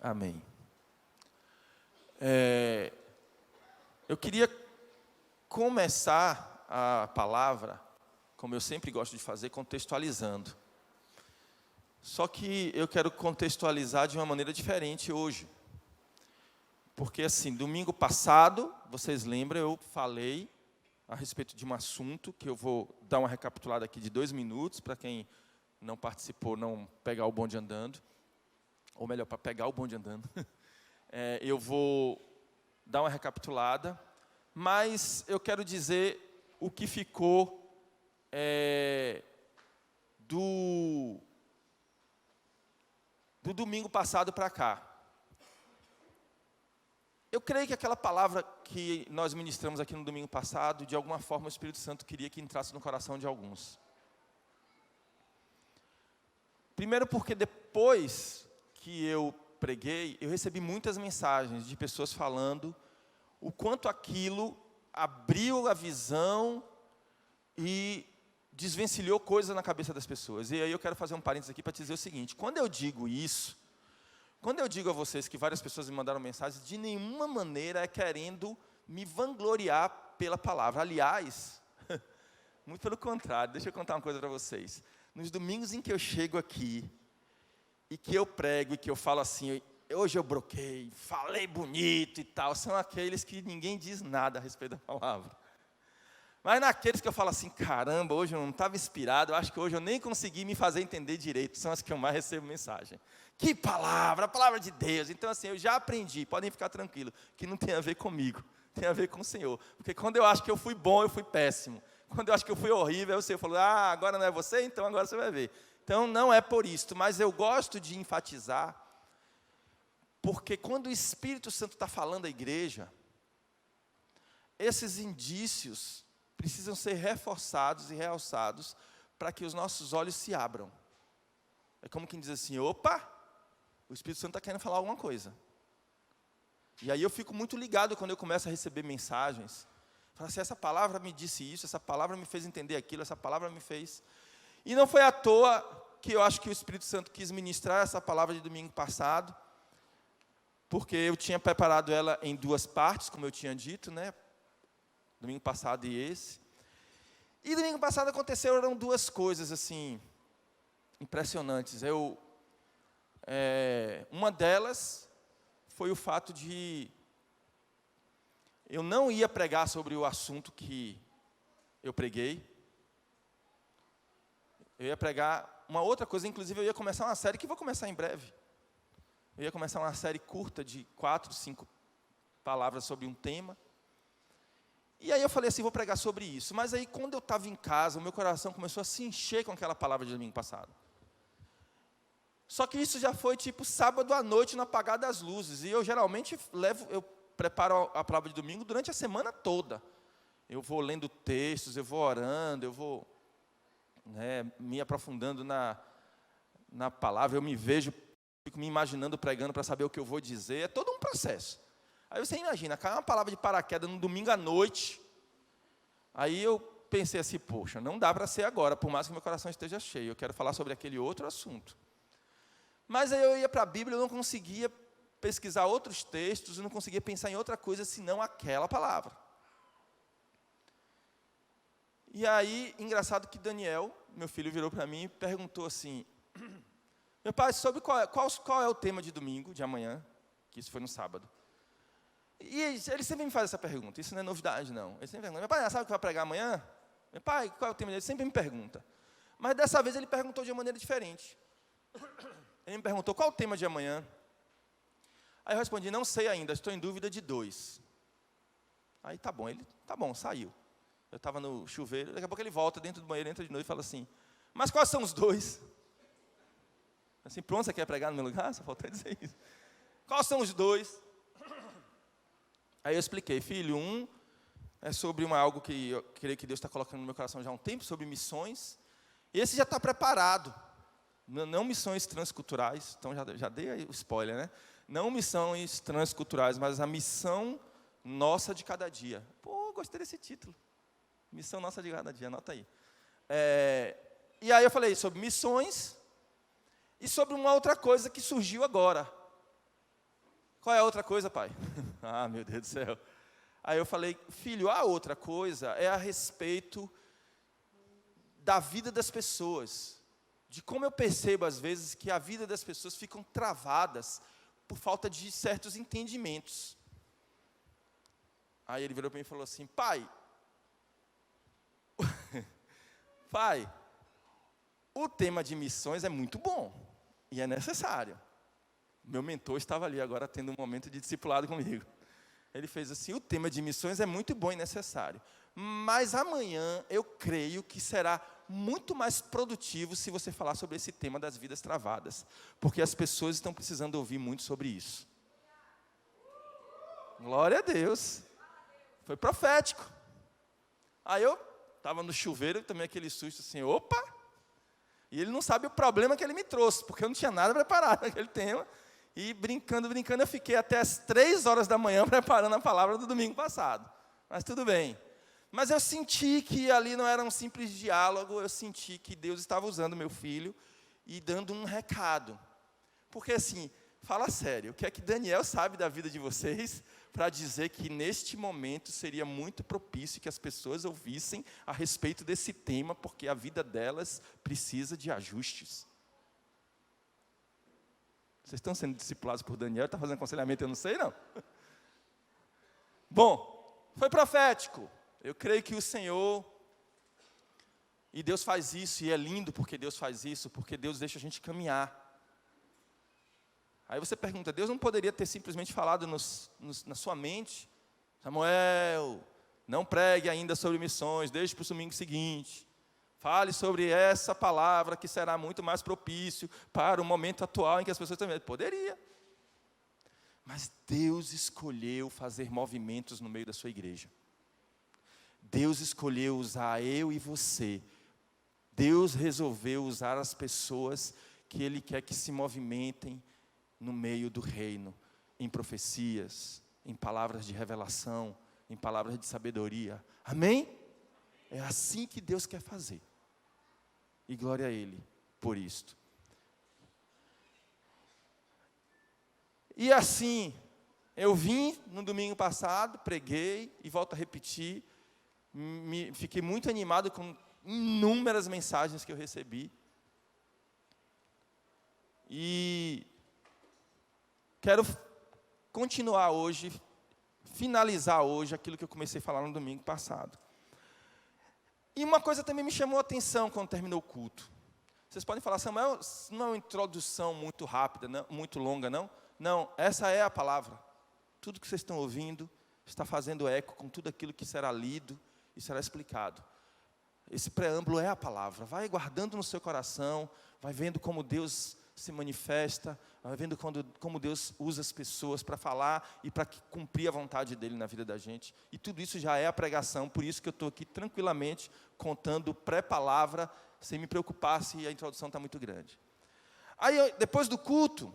Amém. Eu queria começar a palavra, como eu sempre gosto de fazer, contextualizando. Só que eu quero contextualizar de uma maneira diferente hoje. Porque, assim, domingo passado, vocês lembram, eu falei a respeito de um assunto, que eu vou dar uma recapitulada aqui de 2 minutos, para quem não participou, não pegar o bonde andando. Ou melhor, para pegar o bonde andando. Eu vou dar uma recapitulada, mas eu quero dizer o que ficou do domingo passado para cá. Eu creio que aquela palavra que nós ministramos aqui no domingo passado, de alguma forma o Espírito Santo queria que entrasse no coração de alguns. Primeiro porque depois que eu preguei, eu recebi muitas mensagens de pessoas falando o quanto aquilo abriu a visão e desvencilhou coisas na cabeça das pessoas. E aí eu quero fazer um parênteses aqui para dizer o seguinte: quando eu digo isso, quando eu digo a vocês que várias pessoas me mandaram mensagens, de nenhuma maneira é querendo me vangloriar pela palavra. Aliás, muito pelo contrário, deixa eu contar uma coisa para vocês. Nos domingos em que eu chego aqui, e que eu prego, e que eu falo assim, hoje eu broquei, falei bonito e tal, são aqueles que ninguém diz nada a respeito da palavra. Mas naqueles que eu falo assim, caramba, hoje eu não estava inspirado, eu acho que hoje eu nem consegui me fazer entender direito, são as que eu mais recebo mensagem. Que palavra, a palavra de Deus. Então assim, eu já aprendi, podem ficar tranquilos, que não tem a ver comigo, tem a ver com o Senhor. Porque quando eu acho que eu fui bom, eu fui péssimo. Quando eu acho que eu fui horrível, aí o Senhor falou, agora não é você, então agora você vai ver. Então não é por isto, mas eu gosto de enfatizar, porque quando o Espírito Santo está falando à igreja, esses indícios precisam ser reforçados e realçados para que os nossos olhos se abram. É como quem diz assim, opa, o Espírito Santo está querendo falar alguma coisa. E aí eu fico muito ligado quando eu começo a receber mensagens. Falo assim, essa palavra me disse isso, essa palavra me fez entender aquilo, essa palavra me fez... E não foi à toa que eu acho que o Espírito Santo quis ministrar essa palavra de domingo passado, porque eu tinha preparado ela em 2 partes, como eu tinha dito, né? Domingo passado e esse. E domingo passado aconteceram 2 coisas assim impressionantes. Uma delas foi o fato de eu não ia pregar sobre o assunto que eu preguei. Eu ia pregar uma outra coisa, inclusive eu ia começar uma série que vou começar em breve. Eu ia começar uma série curta de 4, 5 palavras sobre um tema. E aí eu falei assim, vou pregar sobre isso. Mas aí quando eu estava em casa, o meu coração começou a se encher com aquela palavra de domingo passado. Só que isso já foi tipo sábado à noite, no apagar das luzes. E eu geralmente eu preparo a palavra de domingo durante a semana toda. Eu vou lendo textos, eu vou orando, eu vou me aprofundando na palavra. Eu me vejo, fico me imaginando pregando para saber o que eu vou dizer. É todo um processo. Aí você imagina, cai uma palavra de paraquedas no domingo à noite. Aí eu pensei assim, poxa, não dá para ser agora, por mais que meu coração esteja cheio. Eu quero falar sobre aquele outro assunto. Mas aí eu ia para a Bíblia, eu não conseguia pesquisar outros textos, eu não conseguia pensar em outra coisa senão aquela palavra. E aí, engraçado que Daniel, meu filho, virou para mim e perguntou assim, meu pai, sobre qual é o tema de domingo, de amanhã, que isso foi no sábado. E ele sempre me faz essa pergunta, isso não é novidade não. Ele sempre pergunta, meu pai, sabe o que vai pregar amanhã? Meu pai, qual é o tema dele? Ele sempre me pergunta. Mas dessa vez ele perguntou de uma maneira diferente. Ele me perguntou, qual é o tema de amanhã? Aí eu respondi, não sei ainda, estou em dúvida de 2. Aí tá bom, saiu. Eu estava no chuveiro, daqui a pouco ele volta dentro do banheiro, entra de novo e fala assim, mas quais são os 2? Assim, pronto, você quer pregar no meu lugar? Só falta dizer isso. Quais são os 2? Aí eu expliquei, filho, um é sobre algo que eu creio que Deus está colocando no meu coração já há um tempo, sobre missões. Esse já está preparado. Não missões transculturais, então já dei aí o spoiler, né? Não missões transculturais, mas a missão nossa de cada dia. Pô, gostei desse título. Missão nossa de cada dia, anota aí. E aí eu falei sobre missões e sobre uma outra coisa que surgiu agora. Qual é a outra coisa, pai? Ah, meu Deus do céu. Aí eu falei, filho, a outra coisa é a respeito da vida das pessoas. De como eu percebo, às vezes, que a vida das pessoas ficam travadas por falta de certos entendimentos. Aí ele virou para mim e falou assim, pai, o tema de missões é muito bom e é necessário. Meu mentor estava ali agora tendo um momento de discipulado comigo. Ele fez assim, o tema de missões é muito bom e necessário, mas amanhã eu creio que será muito mais produtivo se você falar sobre esse tema das vidas travadas, porque as pessoas estão precisando ouvir muito sobre isso. Glória a Deus. Foi profético. Aí eu estava no chuveiro, também aquele susto assim, opa! E ele não sabe o problema que ele me trouxe, porque eu não tinha nada preparado naquele tema. E brincando, eu fiquei até as 3 horas da manhã preparando a palavra do domingo passado. Mas tudo bem. Mas eu senti que ali não era um simples diálogo, eu senti que Deus estava usando meu filho e dando um recado. Porque assim, fala sério, o que é que Daniel sabe da vida de vocês para dizer que neste momento seria muito propício que as pessoas ouvissem a respeito desse tema, porque a vida delas precisa de ajustes. Vocês estão sendo discipulados por Daniel, está fazendo aconselhamento, eu não sei não. Bom, foi profético. Eu creio que o Senhor, e Deus faz isso, e é lindo porque Deus faz isso, porque Deus deixa a gente caminhar. Aí você pergunta, Deus não poderia ter simplesmente falado na sua mente, Samuel, não pregue ainda sobre missões, deixe para o domingo seguinte. Fale sobre essa palavra que será muito mais propício para o momento atual em que as pessoas estão vendo. Poderia. Mas Deus escolheu fazer movimentos no meio da sua igreja. Deus escolheu usar eu e você. Deus resolveu usar as pessoas que Ele quer que se movimentem no meio do reino, em profecias, em palavras de revelação, em palavras de sabedoria. Amém? É assim que Deus quer fazer. E glória a Ele por isto. E assim, eu vim no domingo passado, preguei, e volto a repetir, fiquei muito animado com inúmeras mensagens que eu recebi. E quero continuar hoje, finalizar hoje aquilo que eu comecei a falar no domingo passado. E uma coisa também me chamou a atenção quando terminou o culto. Vocês podem falar, Samuel, não é uma introdução muito rápida, não, muito longa, não? Não, essa é a palavra. Tudo que vocês estão ouvindo está fazendo eco com tudo aquilo que será lido e será explicado. Esse preâmbulo é a palavra. Vai guardando no seu coração, vai vendo como Deus se manifesta, vai vendo como Deus usa as pessoas para falar e para cumprir a vontade dEle na vida da gente. E tudo isso já é a pregação, por isso que eu estou aqui tranquilamente contando pré-palavra, sem me preocupar se a introdução está muito grande. Aí, depois do culto,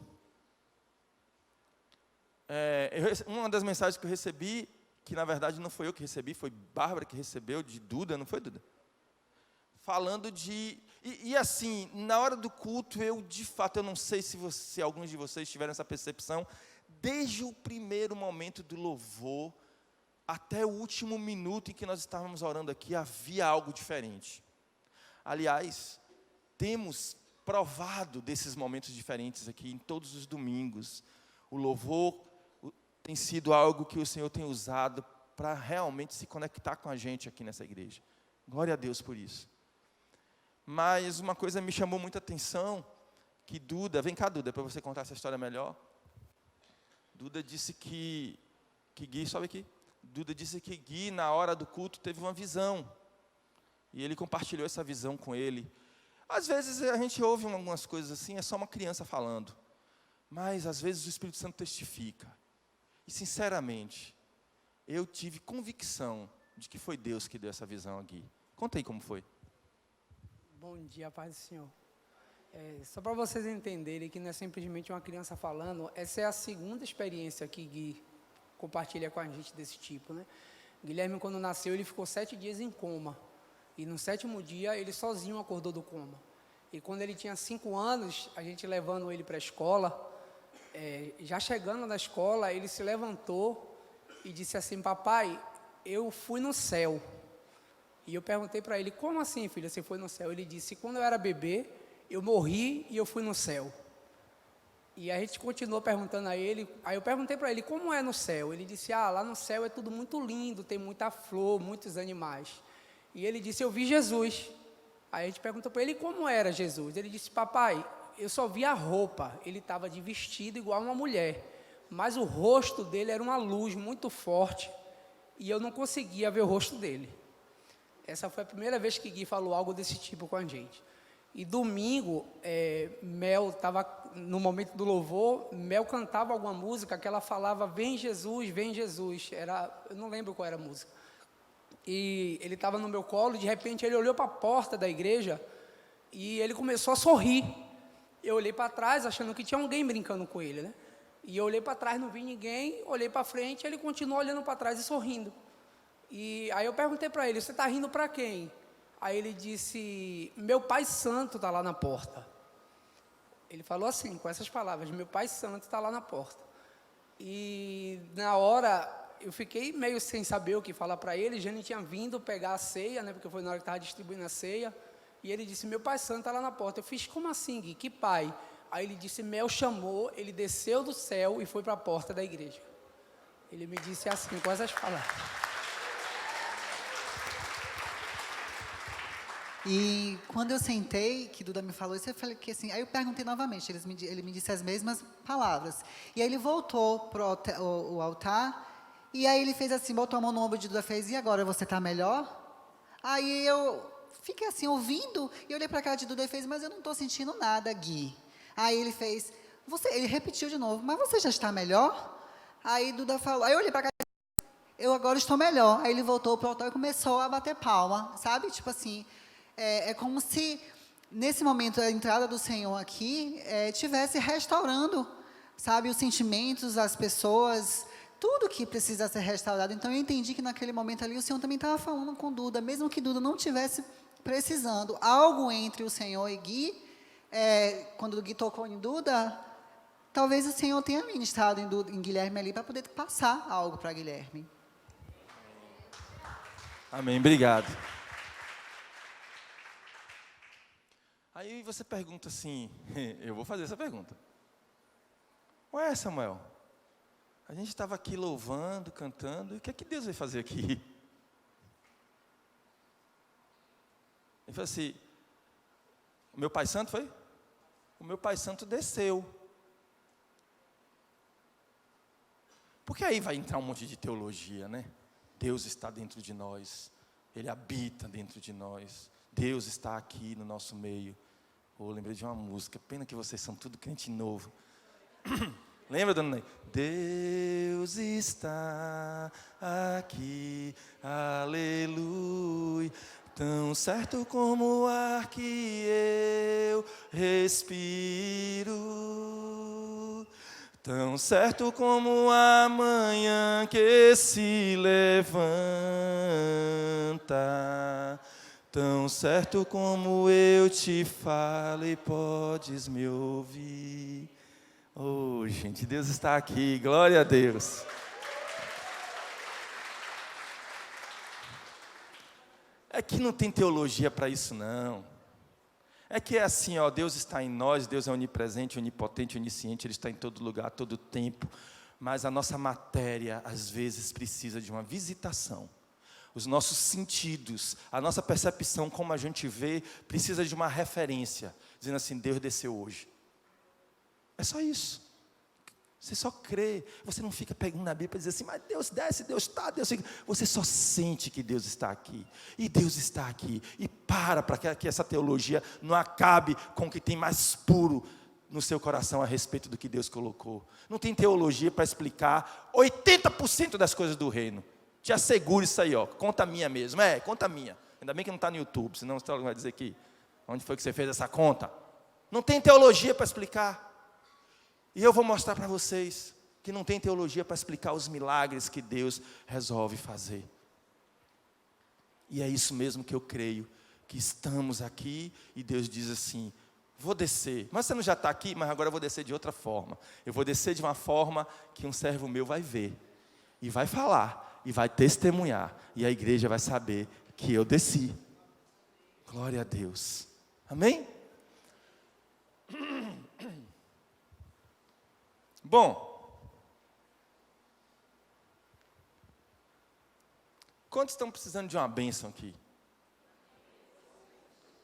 uma das mensagens que eu recebi, que na verdade não foi eu que recebi, foi Bárbara que recebeu, de Duda, não foi, Duda? Falando de... E assim, na hora do culto, de fato, eu não sei se alguns de vocês tiveram essa percepção, desde o primeiro momento do louvor, até o último minuto em que nós estávamos orando aqui, havia algo diferente. Aliás, temos provado desses momentos diferentes aqui, em todos os domingos. O louvor tem sido algo que o Senhor tem usado para realmente se conectar com a gente aqui nessa igreja. Glória a Deus por isso. Mas uma coisa me chamou muita atenção, que Duda, vem cá Duda, para você contar essa história melhor. Duda disse que Gui, sobe aqui. Duda disse que Gui, na hora do culto, teve uma visão. E ele compartilhou essa visão com ele. Às vezes a gente ouve algumas coisas assim, é só uma criança falando. Mas às vezes o Espírito Santo testifica. E sinceramente, eu tive convicção de que foi Deus que deu essa visão a Gui. Conta aí como foi. Bom dia, paz do Senhor. Só para vocês entenderem que não é simplesmente uma criança falando, essa é a segunda experiência que Gui compartilha com a gente desse tipo, né? Guilherme, quando nasceu, ele ficou 7 dias em coma. E no 7º dia, ele sozinho acordou do coma. E quando ele tinha 5 anos, a gente levando ele para a escola, já chegando na escola, ele se levantou e disse assim: papai, eu fui no céu. E eu perguntei para ele: como assim, filho, você foi no céu? Ele disse: quando eu era bebê, eu morri e eu fui no céu. E a gente continuou perguntando a ele. Aí eu perguntei para ele: como é no céu? Ele disse: lá no céu é tudo muito lindo, tem muita flor, muitos animais. E ele disse: eu vi Jesus. Aí a gente perguntou para ele: como era Jesus? Ele disse: papai, eu só vi a roupa, ele estava de vestido igual uma mulher, mas o rosto dele era uma luz muito forte, e eu não conseguia ver o rosto dele. Essa foi a primeira vez que Gui falou algo desse tipo com a gente. E domingo, Mel estava, no momento do louvor, Mel cantava alguma música que ela falava: vem Jesus, vem Jesus. Eu não lembro qual era a música. E ele estava no meu colo, de repente ele olhou para a porta da igreja e ele começou a sorrir. Eu olhei para trás, achando que tinha alguém brincando com ele, né? E eu olhei para trás, não vi ninguém, olhei para frente, ele continuou olhando para trás e sorrindo. E aí eu perguntei para ele: você está rindo para quem? Aí ele disse: meu Pai Santo está lá na porta. Ele falou assim, com essas palavras: meu Pai Santo está lá na porta. E na hora eu fiquei meio sem saber o que falar para ele. Jane tinha vindo pegar a ceia, né, porque foi na hora que estava distribuindo a ceia. E ele disse: meu Pai Santo está lá na porta. Eu fiz: como assim, Gui? Que pai? Aí ele disse: Mel chamou, ele desceu do céu e foi para a porta da igreja. Ele me disse assim, com essas palavras. E quando eu sentei, que Duda me falou isso, eu falei que assim, aí eu perguntei novamente, ele me disse as mesmas palavras. E aí ele voltou para o altar, e aí ele fez assim, botou a mão no ombro de Duda, fez: e agora, você está melhor? Aí eu fiquei assim, ouvindo, e olhei para a cara de Duda e fez: mas eu não estou sentindo nada, Gui. Aí ele fez, ele repetiu de novo: mas você já está melhor? Aí Duda falou, aí eu olhei para a cara, eu agora estou melhor. Aí ele voltou para o altar e começou a bater palma, sabe? Tipo assim, é como se, nesse momento, a entrada do Senhor aqui estivesse restaurando, sabe, os sentimentos, as pessoas, tudo que precisa ser restaurado. Então, eu entendi que naquele momento ali, o Senhor também estava falando com Duda, mesmo que Duda não estivesse precisando. Algo entre o Senhor e Gui, quando o Gui tocou em Duda, talvez o Senhor tenha ministrado em Guilherme ali, para poder passar algo para Guilherme. Amém, obrigado. Aí você pergunta assim, eu vou fazer essa pergunta: ué, Samuel, a gente estava aqui louvando, cantando, e o que é que Deus vai fazer aqui? Ele falou assim: o meu Pai Santo foi? O meu Pai Santo desceu. Porque aí vai entrar um monte de teologia, né? Deus está dentro de nós, Ele habita dentro de nós, Deus está aqui no nosso meio. Lembrei de uma música, pena que vocês são tudo crente novo. Lembra, dona Ney? Deus está aqui, aleluia, tão certo como o ar que eu respiro, tão certo como a manhã que se levanta, tão certo como eu te falo e podes me ouvir. Oh, gente, Deus está aqui, glória a Deus. É que não tem teologia para isso, não. É que é assim, ó, Deus está em nós, Deus é onipresente, onipotente, onisciente, Ele está em todo lugar, a todo tempo. Mas a nossa matéria, às vezes, precisa de uma visitação. Os nossos sentidos, a nossa percepção, como a gente vê, precisa de uma referência, dizendo assim: Deus desceu hoje. É só isso. Você só crê, você não fica pegando na Bíblia para dizer assim: mas Deus desce, Deus está, Deus fica. Você só sente que Deus está aqui, e Deus está aqui, e para que essa teologia não acabe com o que tem mais puro no seu coração a respeito do que Deus colocou. Não tem teologia para explicar 80% das coisas do reino. Te asseguro isso aí, ó, conta minha mesmo, conta minha. Ainda bem que não está no YouTube, senão você vai dizer que, onde foi que você fez essa conta? Não tem teologia para explicar. E eu vou mostrar para vocês que não tem teologia para explicar os milagres que Deus resolve fazer. E é isso mesmo que eu creio, que estamos aqui e Deus diz assim: vou descer. Mas você não já está aqui? Mas agora eu vou descer de outra forma. Eu vou descer de uma forma que um servo meu vai ver. E vai falar. E vai testemunhar. E a igreja vai saber que eu desci. Glória a Deus. Amém? Bom. Quantos estão precisando de uma bênção aqui?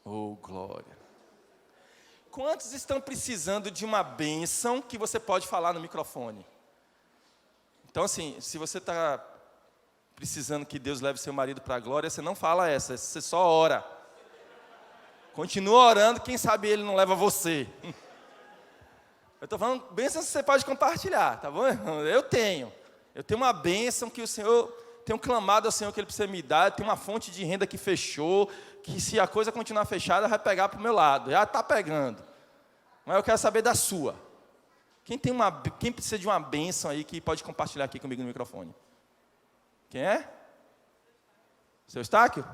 Oh, glória. Quantos estão precisando de uma bênção que você pode falar no microfone? Então, assim, se você está precisando que Deus leve seu marido para a glória, você não fala essa, você só ora. Continua orando, quem sabe ele não leva você. Eu estou falando bênçãos que você pode compartilhar, tá bom, irmão? Eu tenho uma bênção que o Senhor, tenho clamado ao Senhor que Ele precisa me dar, tem uma fonte de renda que fechou, que se a coisa continuar fechada, vai pegar para o meu lado, já está pegando. Mas eu quero saber da sua. Quem precisa de uma bênção aí que pode compartilhar aqui comigo no microfone? Quem é? Seu Estáquio?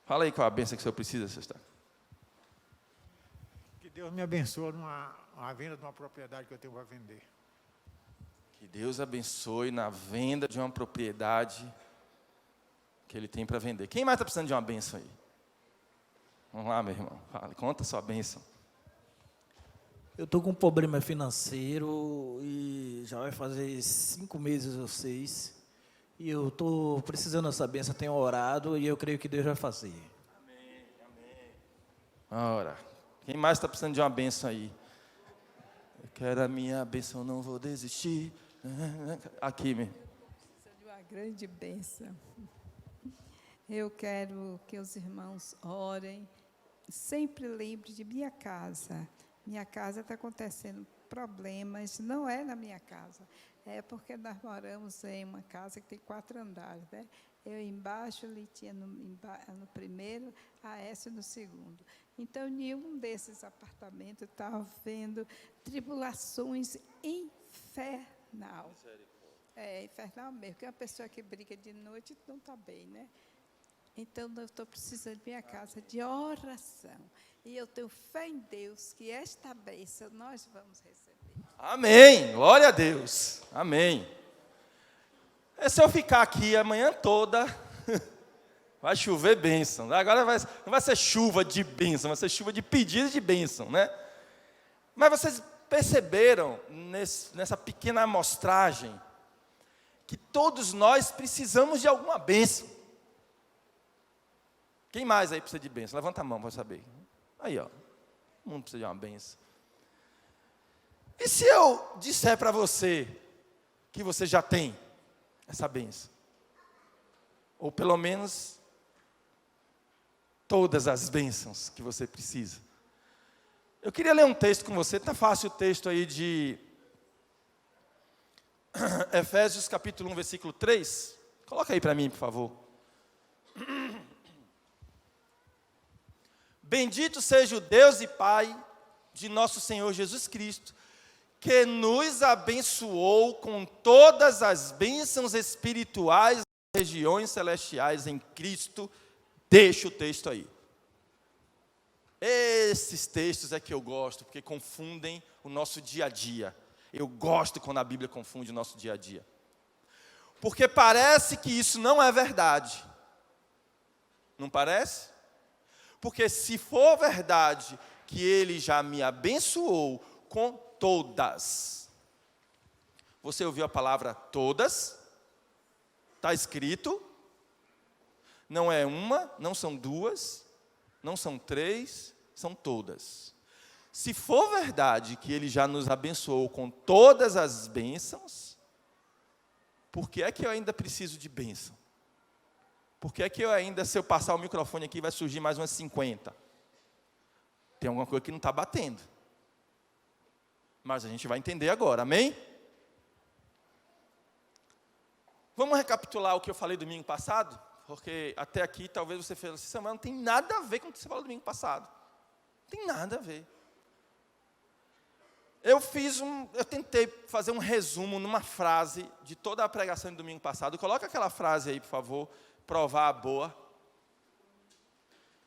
Fala aí qual a bênção que o senhor precisa, seu Estáquio. Que Deus me abençoe na venda de uma propriedade que eu tenho para vender. Que Deus abençoe na venda de uma propriedade que Ele tem para vender. Quem mais está precisando de uma bênção aí? Vamos lá, meu irmão. Fala, conta a sua bênção. Eu estou com um problema financeiro e já vai fazer 5 meses ou 6. E eu estou precisando dessa bênção, tenho orado e eu creio que Deus vai fazer. Amém, amém. Ora, quem mais está precisando de uma bênção aí? Eu quero a minha bênção, não vou desistir. Aqui, meu. Precisa de uma grande bênção. Eu quero que os irmãos orem. Sempre lembre de minha casa. Minha casa está acontecendo problemas, não é na minha casa, é porque nós moramos em uma casa que tem 4 andares, né? Eu embaixo, Litinha no primeiro, a Écio no segundo. Então, nenhum desses apartamentos está havendo tribulações infernal. É infernal mesmo, porque uma pessoa que briga de noite não está bem, né? Então, eu estou precisando de minha casa de oração. E eu tenho fé em Deus que esta bênção nós vamos receber. Amém. Glória a Deus. Amém. Se eu ficar aqui a manhã toda, vai chover bênção. Agora não vai ser chuva de bênção, vai ser chuva de pedidos de bênção, né? Mas vocês perceberam nessa pequena amostragem que todos nós precisamos de alguma bênção. Quem mais aí precisa de bênção? Levanta a mão para saber. Aí, ó. Todo mundo precisa de uma bênção. E se eu disser para você que você já tem essa bênção? Ou pelo menos todas as bênçãos que você precisa. Eu queria ler um texto com você. Está fácil o texto aí de Efésios capítulo 1, versículo 3. Coloca aí para mim, por favor. Bendito seja o Deus e Pai de nosso Senhor Jesus Cristo, que nos abençoou com todas as bênçãos espirituais nas regiões celestiais em Cristo. Deixa o texto aí. Esses textos é que eu gosto, porque confundem o nosso dia a dia. Eu gosto quando a Bíblia confunde o nosso dia a dia. Porque parece que isso não é verdade. Não parece? Porque se for verdade que Ele já me abençoou com todas. Você ouviu a palavra todas? Está escrito. Não é uma, não são 2, não são 3, são todas. Se for verdade que Ele já nos abençoou com todas as bênçãos, por que é que eu ainda preciso de bênção? Por que é que eu ainda, se eu passar o microfone aqui, vai surgir mais umas 50? Tem alguma coisa que não está batendo. Mas a gente vai entender agora, amém? Vamos recapitular o que eu falei domingo passado? Porque até aqui talvez você fale assim, Samuel, não tem nada a ver com o que você falou domingo passado. Não tem nada a ver. Eu tentei fazer um resumo numa frase de toda a pregação do domingo passado. Coloca aquela frase aí, por favor. Provar a boa.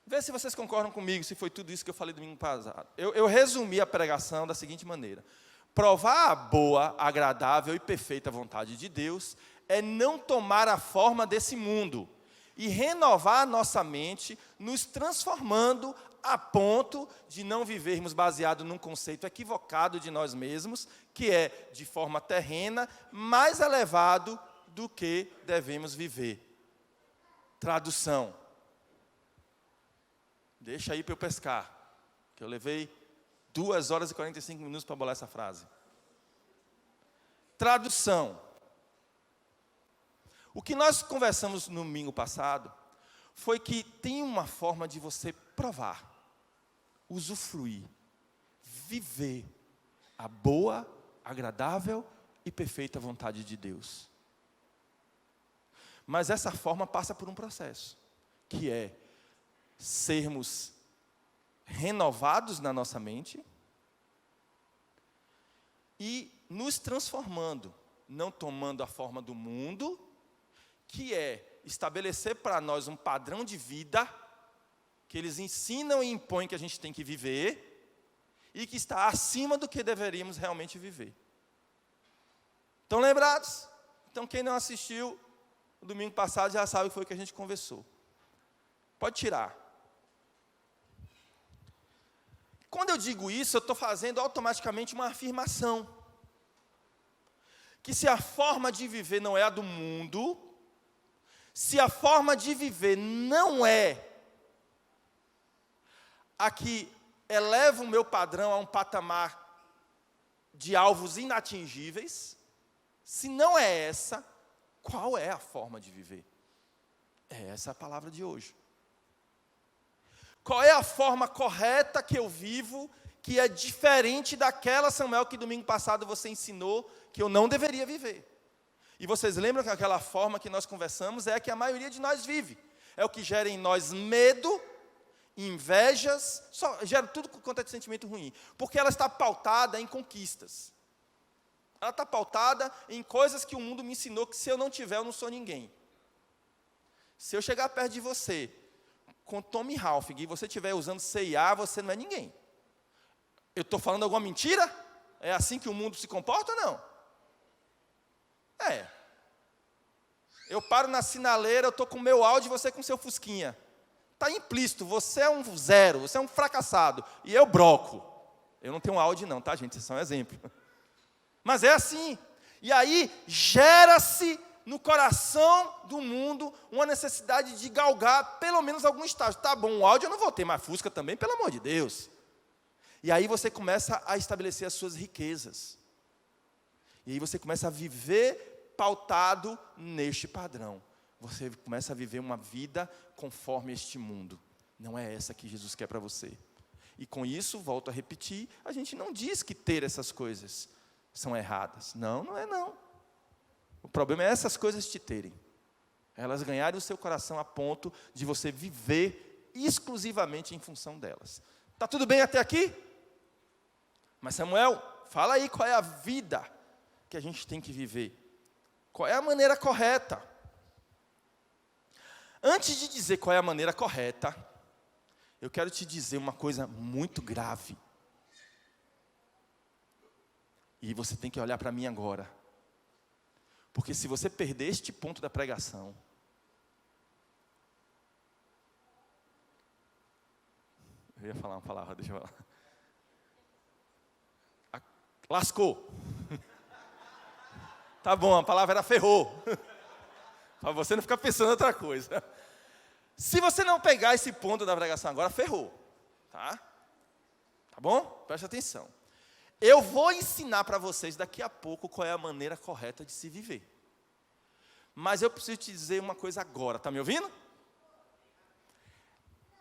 Vê se vocês concordam comigo, se foi tudo isso que eu falei domingo passado. Eu resumi a pregação da seguinte maneira: provar a boa, agradável e perfeita vontade de Deus é não tomar a forma desse mundo e renovar a nossa mente, nos transformando a ponto de não vivermos baseado num conceito equivocado de nós mesmos, que é, de forma terrena, mais elevado do que devemos viver. Tradução. Deixa aí para eu pescar, que eu levei 2 horas e 45 minutos para bolar essa frase. Tradução. O que nós conversamos no domingo passado foi que tem uma forma de você provar, usufruir, viver a boa, agradável e perfeita vontade de Deus. Mas essa forma passa por um processo, que é sermos renovados na nossa mente e nos transformando, não tomando a forma do mundo, que é estabelecer para nós um padrão de vida que eles ensinam e impõem que a gente tem que viver e que está acima do que deveríamos realmente viver. Estão lembrados? Então, quem não assistiu o domingo passado já sabe o que foi que a gente conversou. Pode tirar. Quando eu digo isso, eu estou fazendo automaticamente uma afirmação. Que se a forma de viver não é a do mundo, se a forma de viver não é a que eleva o meu padrão a um patamar de alvos inatingíveis, se não é essa, qual é a forma de viver? É essa a palavra de hoje. Qual é a forma correta que eu vivo, que é diferente daquela, Samuel, que domingo passado você ensinou, que eu não deveria viver? E vocês lembram que aquela forma que nós conversamos é a que a maioria de nós vive. É o que gera em nós medo, invejas, gera tudo quanto é de sentimento ruim. Porque ela está pautada em conquistas. Ela está pautada em coisas que o mundo me ensinou que se eu não tiver, eu não sou ninguém. Se eu chegar perto de você com Tommy Hilfiger e você estiver usando C&A, você não é ninguém. Eu estou falando alguma mentira? É assim que o mundo se comporta ou não? É. Eu paro na sinaleira, eu estou com o meu Audi e você com o seu Fusquinha. Está implícito, você é um zero, você é um fracassado. E eu broco. Eu não tenho Audi não, tá, gente? Isso é um exemplo. Mas é assim. E aí, gera-se no coração do mundo uma necessidade de galgar pelo menos algum estágio. Tá bom, o Audi eu não vou ter, mas Fusca também, pelo amor de Deus. E aí você começa a estabelecer as suas riquezas. E aí você começa a viver pautado neste padrão. Você começa a viver uma vida conforme este mundo. Não é essa que Jesus quer para você. E com isso, volto a repetir, a gente não diz que ter essas coisas são erradas. Não, não é não. O problema é essas coisas te terem. Elas ganharem o seu coração a ponto de você viver exclusivamente em função delas. Está tudo bem até aqui? Mas Samuel, fala aí qual é a vida que a gente tem que viver. Qual é a maneira correta? Antes de dizer qual é a maneira correta, eu quero te dizer uma coisa muito grave. E você tem que olhar para mim agora. Porque se você perder este ponto da pregação, eu ia falar uma palavra, deixa eu falar. Lascou. Tá bom, a palavra era ferrou. Para você não ficar pensando em outra coisa. Se você não pegar esse ponto da pregação agora, ferrou. Tá? Tá bom? Presta atenção. Eu vou ensinar para vocês daqui a pouco qual é a maneira correta de se viver. Mas eu preciso te dizer uma coisa agora. Tá me ouvindo?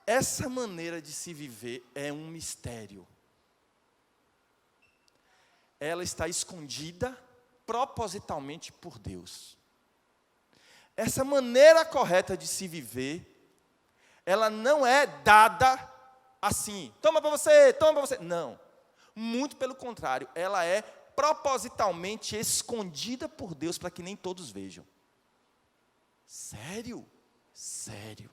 Essa maneira de se viver é um mistério. Ela está escondida propositalmente por Deus. Essa maneira correta de se viver, ela não é dada assim. Toma para você, toma para você. Não. Muito pelo contrário, ela é propositalmente escondida por Deus para que nem todos vejam. Sério? Sério.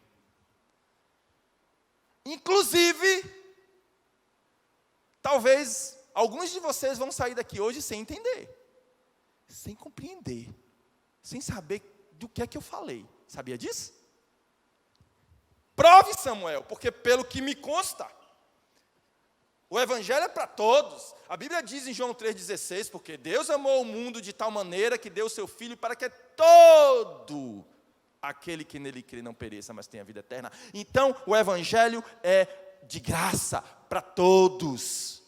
Inclusive, talvez alguns de vocês vão sair daqui hoje sem entender, sem compreender, sem saber do que é que eu falei. Sabia disso? Prove, Samuel, porque pelo que me consta, o evangelho é para todos. A Bíblia diz em João 3,16, porque Deus amou o mundo de tal maneira que deu o seu Filho para que todo aquele que nele crê não pereça, mas tenha vida eterna. Então, o evangelho é de graça para todos.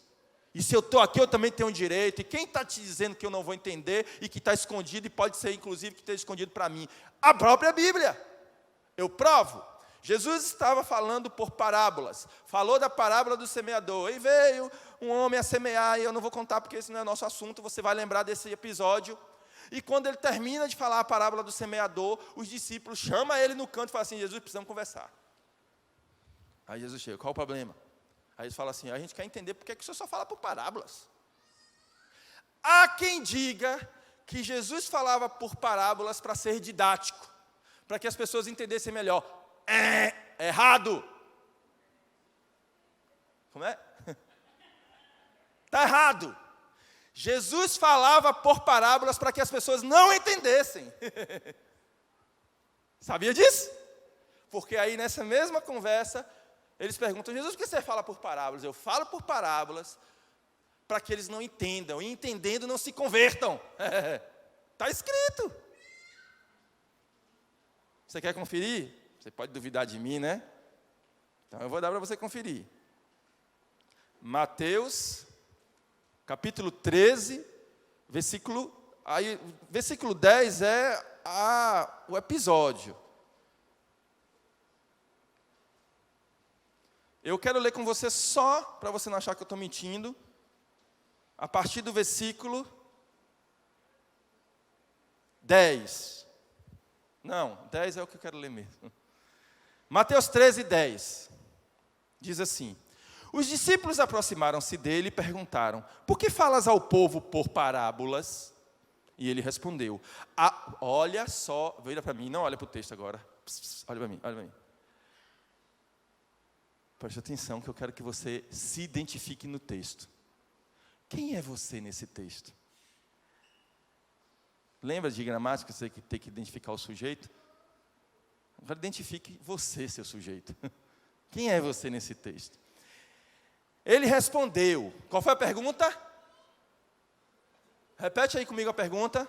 E se eu estou aqui, eu também tenho direito. E quem está te dizendo que eu não vou entender e que está escondido, e pode ser, inclusive, que esteja escondido para mim? A própria Bíblia. Eu provo. Jesus estava falando por parábolas. Falou da parábola do semeador. E veio um homem a semear, e eu não vou contar porque esse não é nosso assunto, você vai lembrar desse episódio. E quando ele termina de falar a parábola do semeador, os discípulos chamam ele no canto e falam assim: Jesus, precisamos conversar. Aí Jesus chega: qual o problema? Aí eles falam assim: a gente quer entender porque é que o senhor só fala por parábolas. Há quem diga que Jesus falava por parábolas para ser didático, para que as pessoas entendessem melhor. É errado. Como é? Está errado. Jesus falava por parábolas para que as pessoas não entendessem. Sabia disso? Porque aí nessa mesma conversa, eles perguntam: Jesus, por que você fala por parábolas? Eu falo por parábolas para que eles não entendam, e entendendo não se convertam. Está escrito. Você quer conferir? Você pode duvidar de mim, né? Então eu vou dar para você conferir. Mateus, capítulo 13, versículo 10 é o episódio. Eu quero ler com você só, para você não achar que eu estou mentindo, a partir do versículo 10. Não, 10 é o que eu quero ler mesmo. Mateus 13, 10. Diz assim: os discípulos aproximaram-se dele e perguntaram: por que falas ao povo por parábolas? E ele respondeu: olha só, vira para mim, não olha para o texto agora. Olha para mim, olha para mim. Preste atenção que eu quero que você se identifique no texto. Quem é você nesse texto? Lembra de gramática, você tem que identificar o sujeito? Agora identifique você, seu sujeito. Quem é você nesse texto? Ele respondeu. Qual foi a pergunta? Repete aí comigo a pergunta.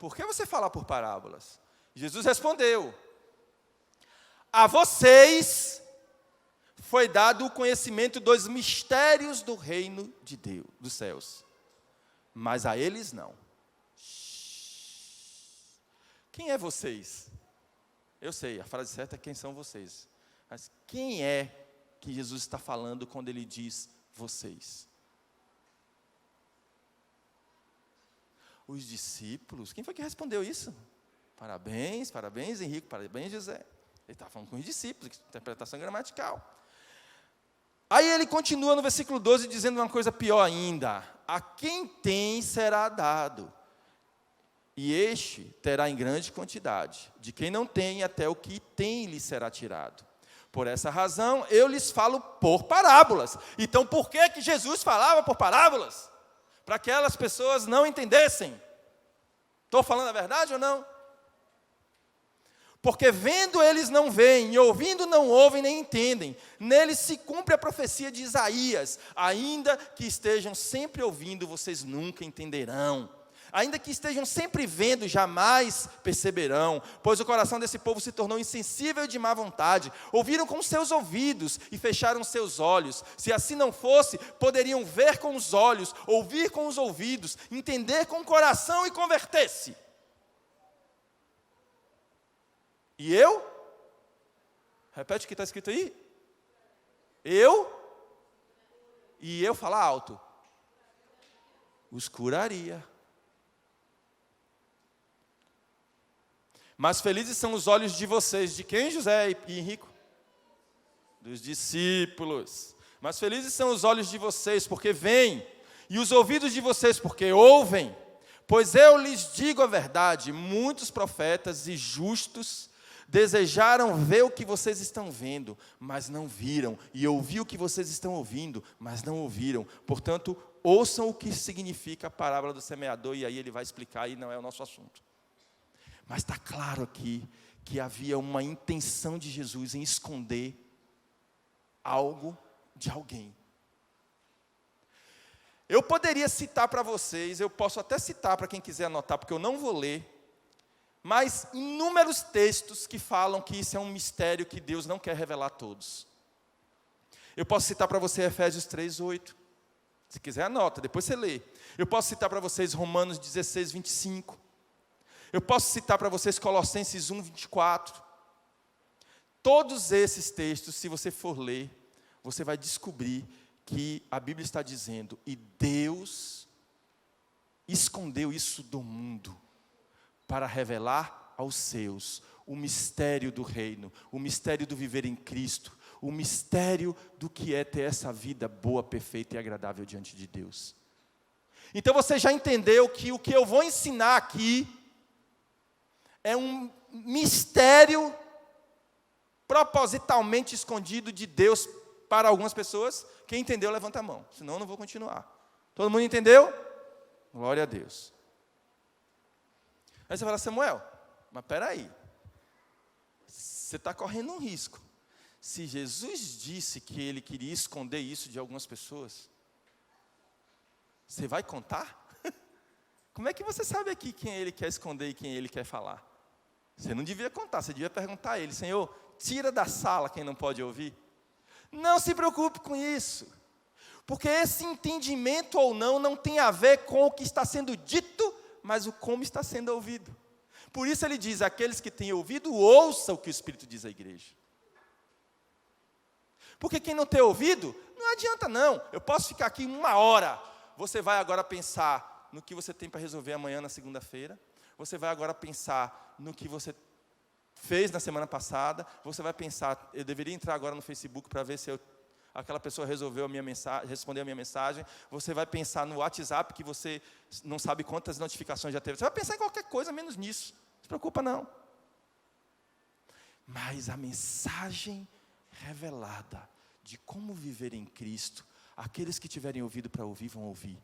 Por que você fala por parábolas? Jesus respondeu: a vocês foi dado o conhecimento dos mistérios do reino de Deus, dos céus, mas a eles não. Quem é vocês? Eu sei, a frase certa é quem são vocês. Mas quem é que Jesus está falando quando ele diz vocês? Os discípulos. Quem foi que respondeu isso? Parabéns, parabéns, Henrique, parabéns, José. Ele está falando com os discípulos, interpretação gramatical. Aí ele continua no versículo 12, dizendo uma coisa pior ainda: a quem tem será dado, e este terá em grande quantidade. De quem não tem, até o que tem lhe será tirado. Por essa razão, eu lhes falo por parábolas. Então, por que Jesus falava por parábolas? Para que aquelas pessoas não entendessem. Estou falando a verdade ou não? Porque vendo eles não veem, e ouvindo não ouvem nem entendem. Neles se cumpre a profecia de Isaías: ainda que estejam sempre ouvindo, vocês nunca entenderão. Ainda que estejam sempre vendo, jamais perceberão. Pois o coração desse povo se tornou insensível e de má vontade. Ouviram com seus ouvidos e fecharam seus olhos. Se assim não fosse, poderiam ver com os olhos, ouvir com os ouvidos, entender com o coração e converter-se. E eu? Repete o que está escrito aí. E eu falar alto. Os curaria. Mas felizes são os olhos de vocês. De quem, José e Henrico? Dos discípulos. Mas felizes são os olhos de vocês, porque veem. E os ouvidos de vocês, porque ouvem. Pois eu lhes digo a verdade: muitos profetas e justos Desejaram ver o que vocês estão vendo, mas não viram. E ouvir o que vocês estão ouvindo, mas não ouviram. Portanto, ouçam o que significa a parábola do semeador, e aí ele vai explicar, e não é o nosso assunto. Mas está claro aqui que havia uma intenção de Jesus em esconder algo de alguém. Eu poderia citar para vocês, eu posso até citar para quem quiser anotar, porque eu não vou ler, mas inúmeros textos que falam que isso é um mistério que Deus não quer revelar a todos. Eu posso citar para você Efésios 3:8. Se quiser anota, depois você lê. Eu posso citar para vocês Romanos 16:25. Eu posso citar para vocês Colossenses 1:24. Todos esses textos, se você for ler, você vai descobrir que a Bíblia está dizendo, e Deus escondeu isso do mundo, para revelar aos seus o mistério do reino, o mistério do viver em Cristo, o mistério do que é ter essa vida boa, perfeita e agradável diante de Deus. Então você já entendeu que o que eu vou ensinar aqui é um mistério propositalmente escondido de Deus para algumas pessoas. Quem entendeu, levanta a mão, senão eu não vou continuar. Todo mundo entendeu? Glória a Deus. Aí você fala, Samuel, mas espera aí, você está correndo um risco. Se Jesus disse que ele queria esconder isso de algumas pessoas, você vai contar? Como é que você sabe aqui quem ele quer esconder e quem ele quer falar? Você não devia contar, você devia perguntar a ele, Senhor, tira da sala quem não pode ouvir. Não se preocupe com isso, porque esse entendimento ou não tem a ver com o que está sendo dito, mas o como está sendo ouvido. Por isso ele diz, aqueles que têm ouvido, ouçam o que o Espírito diz à igreja. Porque quem não tem ouvido, não adianta não. Eu posso ficar aqui 1 hora. Você vai agora pensar no que você tem para resolver amanhã na segunda-feira. Você vai agora pensar no que você fez na semana passada. Você vai pensar, eu deveria entrar agora no Facebook para ver se aquela pessoa resolveu a minha mensagem, respondeu a minha mensagem. Você vai pensar no WhatsApp, que você não sabe quantas notificações já teve. Você vai pensar em qualquer coisa, menos nisso. Não se preocupa não. Mas a mensagem revelada de como viver em Cristo, aqueles que tiverem ouvido para ouvir, vão ouvir.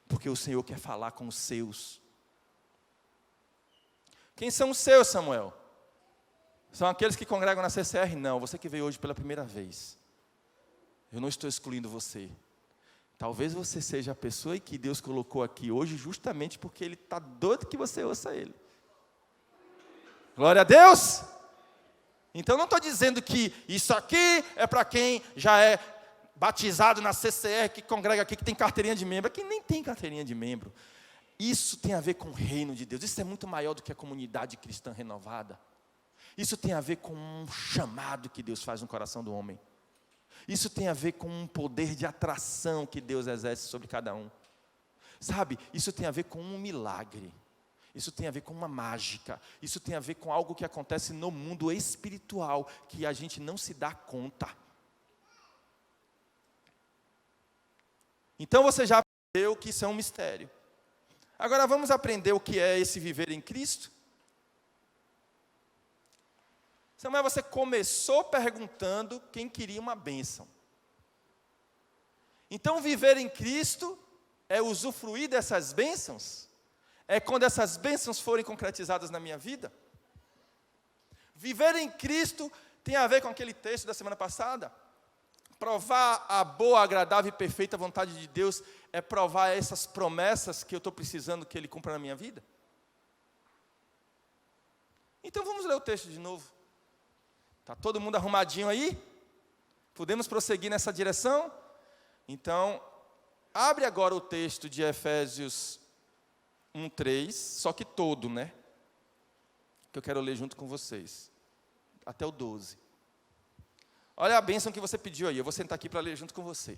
Porque o Senhor quer falar com os seus. Quem são os seus, Samuel? São aqueles que congregam na CCR? Não, você que veio hoje pela primeira vez. Eu não estou excluindo você. Talvez você seja a pessoa que Deus colocou aqui hoje justamente porque Ele está doido que você ouça Ele. Glória a Deus! Então não estou dizendo que isso aqui é para quem já é batizado na CCR, que congrega aqui, que tem carteirinha de membro. Aqui nem tem carteirinha de membro. Isso tem a ver com o reino de Deus. Isso é muito maior do que a comunidade cristã renovada. Isso tem a ver com um chamado que Deus faz no coração do homem. Isso tem a ver com um poder de atração que Deus exerce sobre cada um. Sabe, isso tem a ver com um milagre. Isso tem a ver com uma mágica. Isso tem a ver com algo que acontece no mundo espiritual, que a gente não se dá conta. Então você já aprendeu que isso é um mistério. Agora vamos aprender o que é esse viver em Cristo? Samuel, você começou perguntando quem queria uma bênção. Então viver em Cristo é usufruir dessas bênçãos? É quando essas bênçãos forem concretizadas na minha vida? Viver em Cristo tem a ver com aquele texto da semana passada? Provar a boa, agradável e perfeita vontade de Deus é provar essas promessas que eu estou precisando que Ele cumpra na minha vida? Então vamos ler o texto de novo. Está todo mundo arrumadinho aí? Podemos prosseguir nessa direção? Então, abre agora o texto de Efésios 1:3, só que todo, né? Que eu quero ler junto com vocês. Até o 12. Olha a bênção que você pediu aí, eu vou sentar aqui para ler junto com você.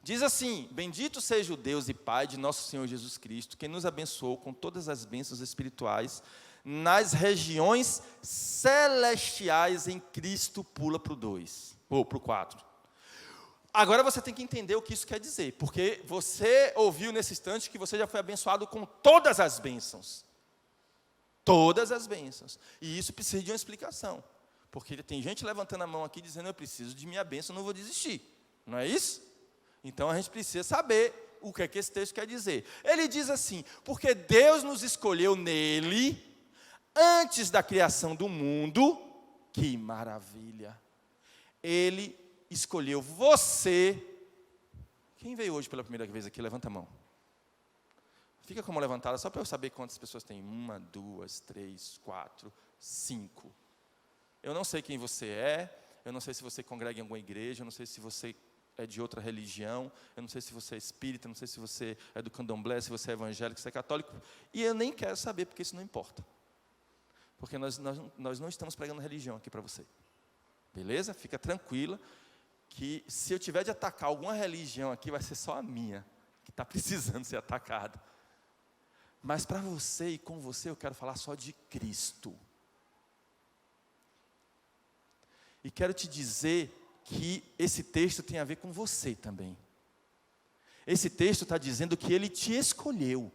Diz assim: bendito seja o Deus e Pai de nosso Senhor Jesus Cristo, que nos abençoou com todas as bênçãos espirituais nas regiões celestiais em Cristo. Pula para o 2, ou para o 4. Agora você tem que entender o que isso quer dizer, porque você ouviu nesse instante que você já foi abençoado com todas as bênçãos. todas as bênçãos. E isso precisa de uma explicação. Porque tem gente levantando a mão aqui dizendo, eu preciso de minha bênção, não vou desistir. Não é isso? Então a gente precisa saber o que é que esse texto quer dizer. Ele diz assim, porque Deus nos escolheu nele, antes da criação do mundo, que maravilha. Ele escolheu você. Quem veio hoje pela primeira vez aqui, levanta a mão. Fica com a mão levantada, só para eu saber quantas pessoas tem. 1, 2, 3, 4, 5. Eu não sei quem você é, eu não sei se você congrega em alguma igreja, eu não sei se você é de outra religião, eu não sei se você é espírita, eu não sei se você é do candomblé, se você é evangélico, se você é católico, e eu nem quero saber, porque isso não importa. Porque nós não estamos pregando religião aqui para você. Beleza? Fica tranquila, que se eu tiver de atacar alguma religião aqui, vai ser só a minha, que está precisando ser atacada. Mas para você e com você, eu quero falar só de Cristo. E quero te dizer que esse texto tem a ver com você também. Esse texto está dizendo que Ele te escolheu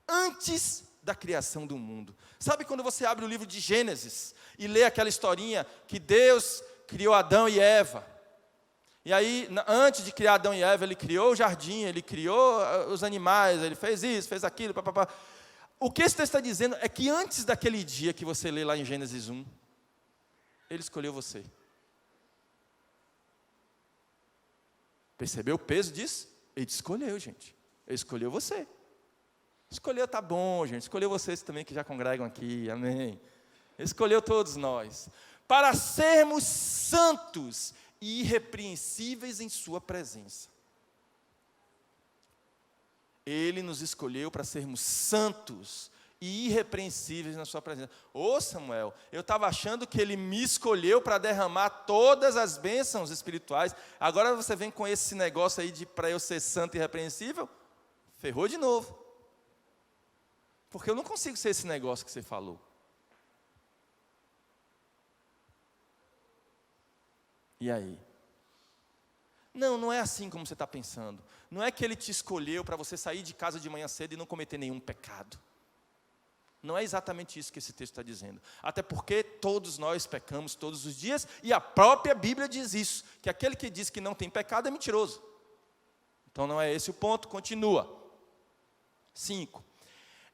antes da criação do mundo. Sabe quando você abre o livro de Gênesis e lê aquela historinha que Deus criou Adão e Eva? E aí, antes de criar Adão e Eva, Ele criou o jardim, Ele criou os animais, Ele fez isso, fez aquilo, papapá. O que esse texto está dizendo é que antes daquele dia que você lê lá em Gênesis 1, Ele escolheu você. Percebeu o peso disso? Ele te escolheu, gente. Ele escolheu você. Escolheu, tá bom, gente. Escolheu vocês também que já congregam aqui, amém. Ele escolheu todos nós. Para sermos santos e irrepreensíveis em sua presença. Ele nos escolheu para sermos santos e irrepreensíveis na sua presença. Ô Samuel, eu estava achando que Ele me escolheu para derramar todas as bênçãos espirituais. Agora você vem com esse negócio aí de para eu ser santo e irrepreensível? Ferrou de novo. Porque eu não consigo ser esse negócio que você falou. E aí? Não é assim como você está pensando. Não é que Ele te escolheu para você sair de casa de manhã cedo e não cometer nenhum pecado. Não é exatamente isso que esse texto está dizendo. Até porque todos nós pecamos todos os dias, e a própria Bíblia diz isso, que aquele que diz que não tem pecado é mentiroso. Então não é esse o ponto, continua. 5.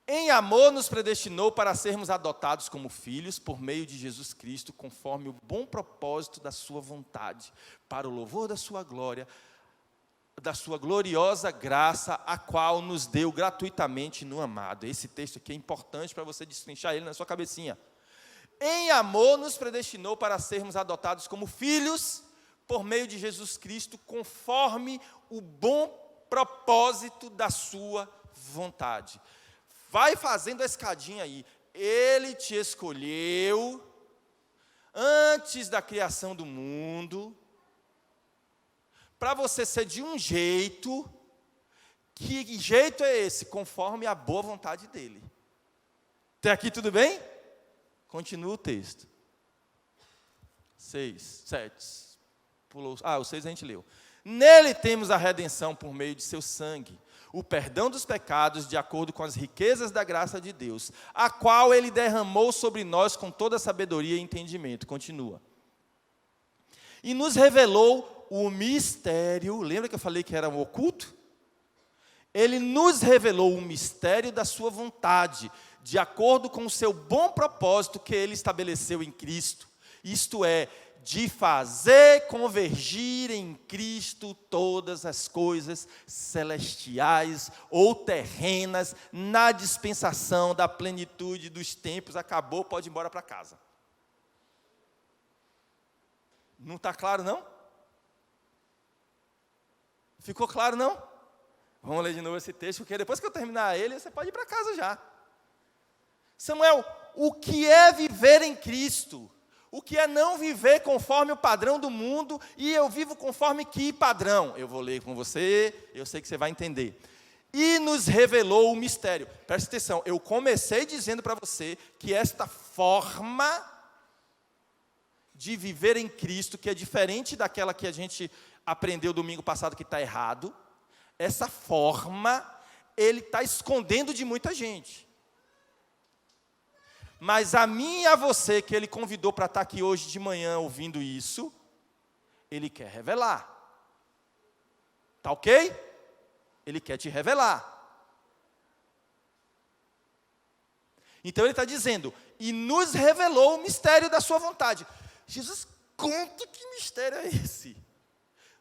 Em amor nos predestinou para sermos adotados como filhos por meio de Jesus Cristo, conforme o bom propósito da sua vontade, para o louvor da sua glória, da sua gloriosa graça, a qual nos deu gratuitamente no amado. Esse texto aqui é importante para você destrinchar ele na sua cabecinha. Em amor nos predestinou para sermos adotados como filhos, por meio de Jesus Cristo, conforme o bom propósito da sua vontade. Vai fazendo a escadinha aí. Ele te escolheu antes da criação do mundo, para você ser de um jeito. Que jeito é esse? Conforme a boa vontade dele. Até aqui tudo bem? Continua o texto. 6, 7. Pulou. O 6 a gente leu. Nele temos a redenção por meio de seu sangue, o perdão dos pecados de acordo com as riquezas da graça de Deus, a qual Ele derramou sobre nós com toda sabedoria e entendimento. Continua. E nos revelou o mistério, lembra que eu falei que era um oculto? Ele nos revelou o mistério da sua vontade, de acordo com o seu bom propósito que Ele estabeleceu em Cristo. Isto é, de fazer convergir em Cristo todas as coisas celestiais ou terrenas na dispensação da plenitude dos tempos. Acabou, pode ir embora para casa. Não está claro, não? Ficou claro, não? Vamos ler de novo esse texto, porque depois que eu terminar ele, você pode ir para casa já. Samuel, o que é viver em Cristo? O que é não viver conforme o padrão do mundo, e eu vivo conforme que padrão? Eu vou ler com você, eu sei que você vai entender. E nos revelou o mistério. Presta atenção, eu comecei dizendo para você que esta forma de viver em Cristo, que é diferente daquela que a gente aprendeu domingo passado que está errado, essa forma, ele está escondendo de muita gente. Mas a mim e a você, que Ele convidou para estar aqui hoje de manhã ouvindo isso, Ele quer revelar. Tá ok? Ele quer te revelar. Então Ele está dizendo, e nos revelou o mistério da sua vontade. Jesus, conta que mistério é esse?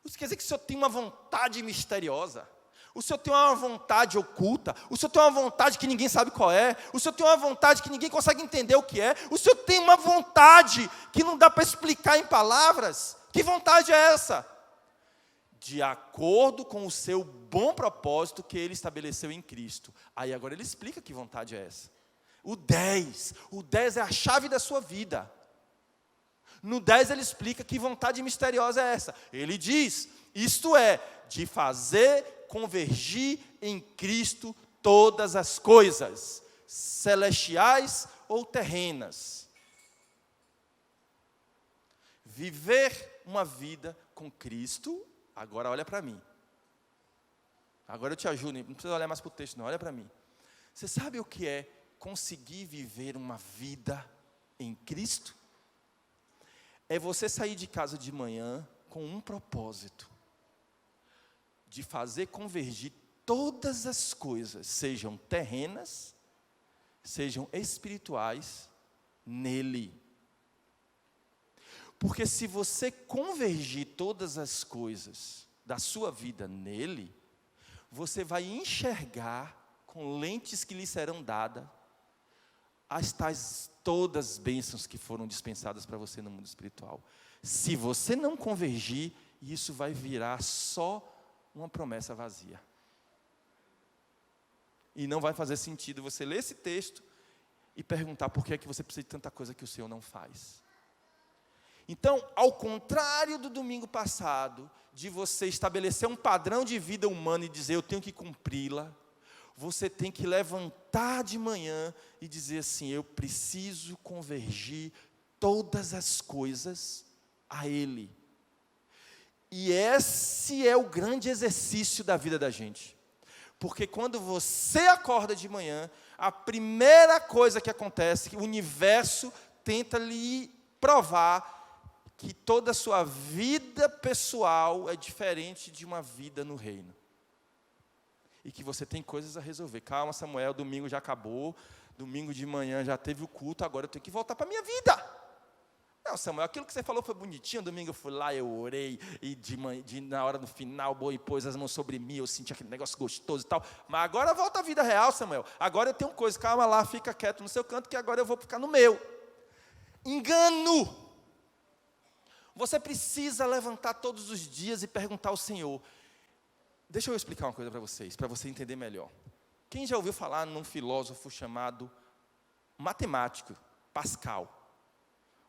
Isso quer dizer que o Senhor tem uma vontade misteriosa? O Senhor tem uma vontade oculta? O Senhor tem uma vontade que ninguém sabe qual é? O Senhor tem uma vontade que ninguém consegue entender o que é? O Senhor tem uma vontade que não dá para explicar em palavras? Que vontade é essa? De acordo com o seu bom propósito que Ele estabeleceu em Cristo. Aí agora Ele explica que vontade é essa. O 10 é a chave da sua vida. No 10 Ele explica que vontade misteriosa é essa. Ele diz, isto é, de fazer convergir em Cristo todas as coisas, celestiais ou terrenas. Viver uma vida com Cristo, agora olha para mim. Agora eu te ajudo, não precisa olhar mais para o texto não, olha para mim. Você sabe o que é conseguir viver uma vida em Cristo? É você sair de casa de manhã com um propósito, de fazer convergir todas as coisas, sejam terrenas, sejam espirituais, nele. Porque se você convergir todas as coisas da sua vida nele, você vai enxergar com lentes que lhe serão dadas as tais todas as bênçãos que foram dispensadas para você no mundo espiritual. Se você não convergir, isso vai virar só uma promessa vazia. E não vai fazer sentido você ler esse texto e perguntar por que é que você precisa de tanta coisa que o Senhor não faz. Então, ao contrário do domingo passado, de você estabelecer um padrão de vida humana e dizer, eu tenho que cumpri-la, você tem que levantar de manhã e dizer assim, eu preciso convergir todas as coisas a Ele. E esse é o grande exercício da vida da gente. Porque quando você acorda de manhã, a primeira coisa que acontece, que o universo tenta lhe provar que toda a sua vida pessoal é diferente de uma vida no reino. E que você tem coisas a resolver. Calma, Samuel, domingo já acabou, domingo de manhã já teve o culto, agora eu tenho que voltar para a minha vida. Não, Samuel, aquilo que você falou foi bonitinho, domingo eu fui lá, eu orei, e na hora do final, Boi pôs as mãos sobre mim, eu senti aquele negócio gostoso e tal, mas agora volta à vida real, Samuel, agora eu tenho coisa, calma lá, fica quieto no seu canto, que agora eu vou ficar no meu. Engano! Você precisa levantar todos os dias e perguntar ao Senhor. Deixa eu explicar uma coisa para você entender melhor. Quem já ouviu falar num filósofo chamado matemático, Pascal?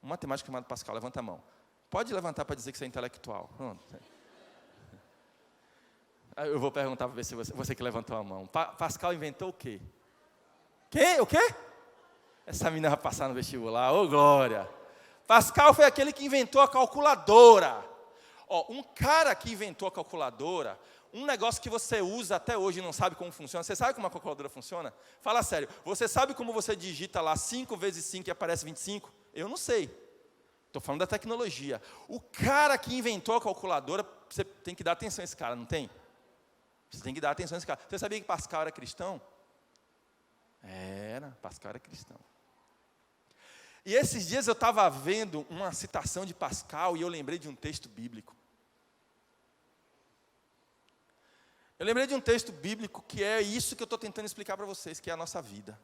Um matemático chamado Pascal, levanta a mão. Pode levantar para dizer que você é intelectual. Pronto. Eu vou perguntar para ver se você que levantou a mão. Pascal inventou o quê? O quê? Essa menina vai passar no vestibular, ô glória. Pascal foi aquele que inventou a calculadora. Um cara que inventou a calculadora, um negócio que você usa até hoje e não sabe como funciona. Você sabe como a calculadora funciona? Fala sério, você sabe como você digita lá 5 vezes 5 e aparece 25? Eu não sei. Estou falando da tecnologia. O cara que inventou a calculadora, você tem que dar atenção a esse cara, não tem? Você tem que dar atenção a esse cara. Você sabia que Pascal era cristão? Pascal era cristão. E esses dias eu estava vendo uma citação de Pascal e eu lembrei de um texto bíblico. Eu lembrei de um texto bíblico que é isso que eu estou tentando explicar para vocês, que é a nossa vida.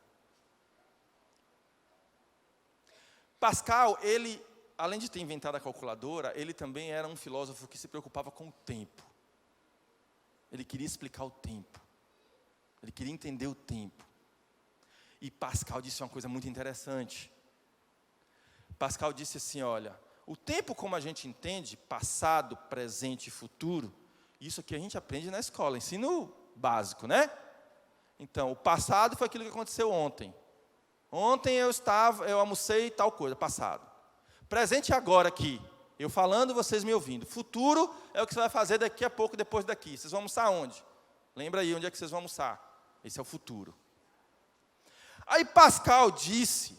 Pascal, ele, além de ter inventado a calculadora, ele também era um filósofo que se preocupava com o tempo. Ele queria explicar o tempo. Ele queria entender o tempo. E Pascal disse uma coisa muito interessante. Pascal disse assim, olha, o tempo como a gente entende, passado, presente e futuro, isso aqui a gente aprende na escola, ensino básico, né? Então, o passado foi aquilo que aconteceu ontem. Ontem eu almocei tal coisa, passado. Presente agora aqui, eu falando, vocês me ouvindo. Futuro é o que você vai fazer daqui a pouco, depois daqui. Vocês vão almoçar onde? Lembra aí onde é que vocês vão almoçar. Esse é o futuro. Aí Pascal disse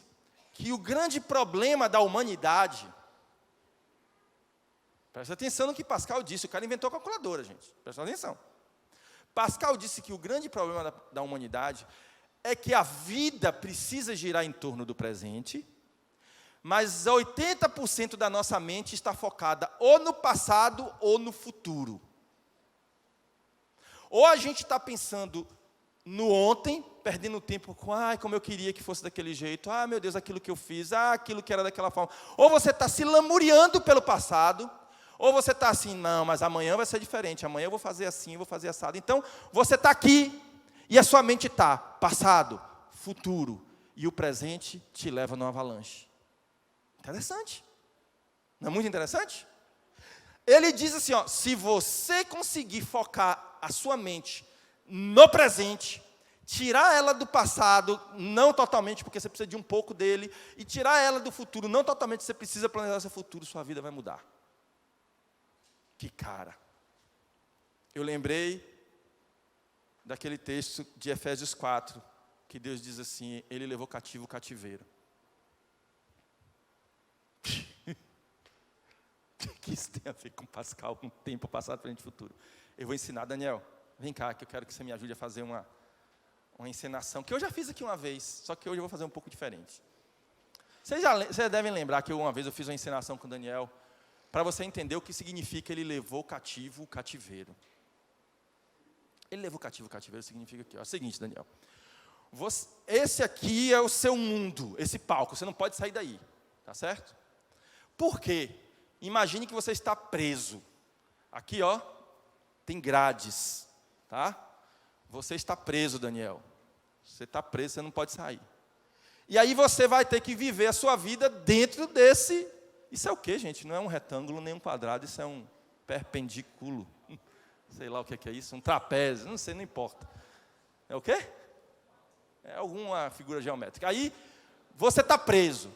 que o grande problema da humanidade... Presta atenção no que Pascal disse. O cara inventou a calculadora, gente. Presta atenção. Pascal disse que o grande problema da humanidade é que a vida precisa girar em torno do presente, mas 80% da nossa mente está focada ou no passado ou no futuro. Ou a gente está pensando no ontem, perdendo tempo com, como eu queria que fosse daquele jeito, meu Deus, aquilo que eu fiz, aquilo que era daquela forma. Ou você está se lamuriando pelo passado, ou você está assim, não, mas amanhã vai ser diferente, amanhã eu vou fazer assim, eu vou fazer assado. Então, você está aqui, e a sua mente está passado, futuro, e o presente te leva numa avalanche. Interessante. Não é muito interessante? Ele diz assim, se você conseguir focar a sua mente no presente, tirar ela do passado, não totalmente, porque você precisa de um pouco dele, e tirar ela do futuro, não totalmente, você precisa planejar seu futuro, sua vida vai mudar. Que cara. Eu lembrei daquele texto de Efésios 4, que Deus diz assim, ele levou cativo o cativeiro. O que isso tem a ver com Pascal, com tempo passado, presente e futuro? Eu vou ensinar, Daniel, vem cá, que eu quero que você me ajude a fazer uma encenação, que eu já fiz aqui uma vez, só que hoje eu vou fazer um pouco diferente. Vocês devem lembrar que uma vez eu fiz uma encenação com o Daniel, para você entender o que significa ele levou cativo o cativeiro. Ele levou cativo o cativeiro significa aqui, é o seguinte, Daniel. Esse aqui é o seu mundo, esse palco, você não pode sair daí, tá certo? Por quê? Imagine que você está preso. Aqui, tem grades, tá? Você está preso, Daniel. Você está preso, você não pode sair. E aí você vai ter que viver a sua vida dentro desse... Isso é o quê, gente? Não é um retângulo, nem um quadrado, isso é um perpendiculo. Sei lá o que é isso, um trapézio, não sei, não importa. É o quê? É alguma figura geométrica. Aí, você está preso.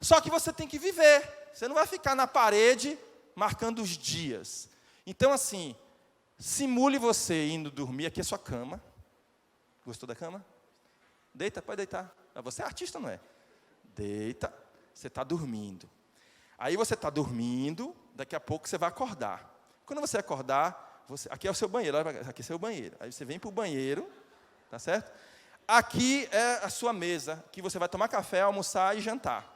Só que você tem que viver. Você não vai ficar na parede marcando os dias. Então, assim, simule você indo dormir, aqui é sua cama. Gostou da cama? Deita, pode deitar. Você é artista, não é? Deita, você está dormindo. Aí você está dormindo, daqui a pouco você vai acordar. Quando você acordar, aqui é o seu banheiro, aqui é o seu banheiro. Aí você vem para o banheiro, tá certo? Aqui é a sua mesa, que você vai tomar café, almoçar e jantar.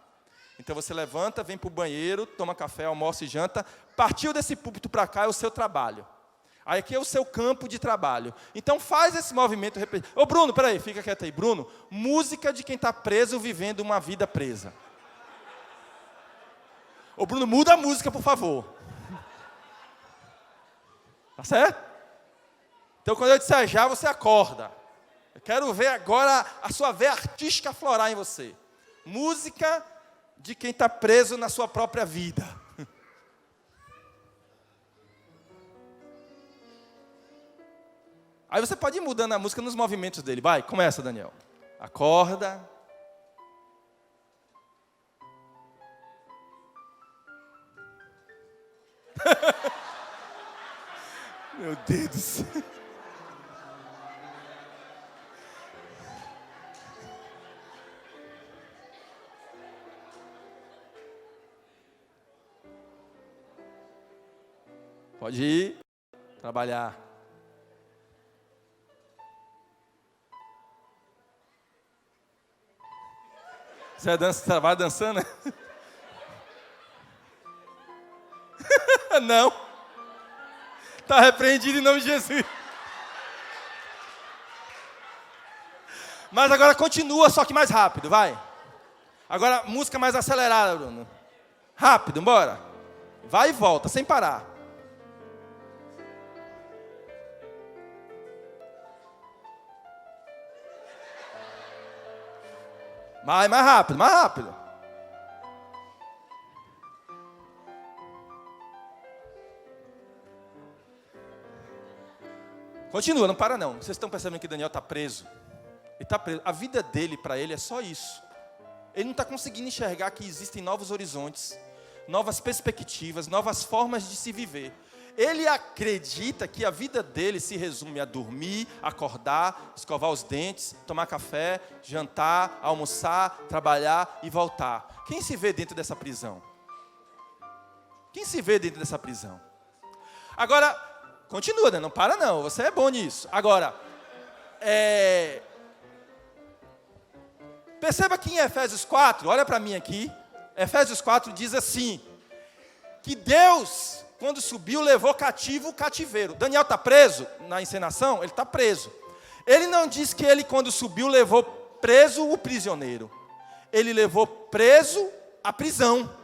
Então você levanta, vem para o banheiro, toma café, almoça e janta. Partiu desse púlpito para cá é o seu trabalho. Aí aqui é o seu campo de trabalho. Então faz esse movimento repetitivo. Ô Bruno, peraí, fica quieto aí. Bruno, música de quem está preso vivendo uma vida presa. Ô Bruno, muda a música, por favor. Tá certo? Então quando eu disser já, você acorda. Eu quero ver agora a sua veia artística aflorar em você. Música de quem está preso na sua própria vida. Aí você pode ir mudando a música nos movimentos dele. Vai, começa, Daniel. Acorda. Meu Deus do céu. Pode ir trabalhar. Você trabalha dançando, né? Não. Está repreendido em nome de Jesus. Mas agora continua, só que mais rápido, vai. Agora, música mais acelerada, Bruno. Rápido, bora. Vai e volta, sem parar. Mais rápido, mais rápido. Continua, não para não. Vocês estão percebendo que Daniel está preso? Ele está preso. A vida dele, para ele, é só isso. Ele não está conseguindo enxergar que existem novos horizontes, novas perspectivas, novas formas de se viver. Ele acredita que a vida dele se resume a dormir, acordar, escovar os dentes, tomar café, jantar, almoçar, trabalhar e voltar. Quem se vê dentro dessa prisão? Quem se vê dentro dessa prisão? Agora, continua, né? Não para não, você é bom nisso. Agora, perceba que em Efésios 4, olha para mim aqui, Efésios 4 diz assim, que Deus, quando subiu, levou cativo o cativeiro. Daniel está preso na encenação? Ele está preso. Ele não diz que ele, quando subiu, levou preso o prisioneiro. Ele levou preso a prisão.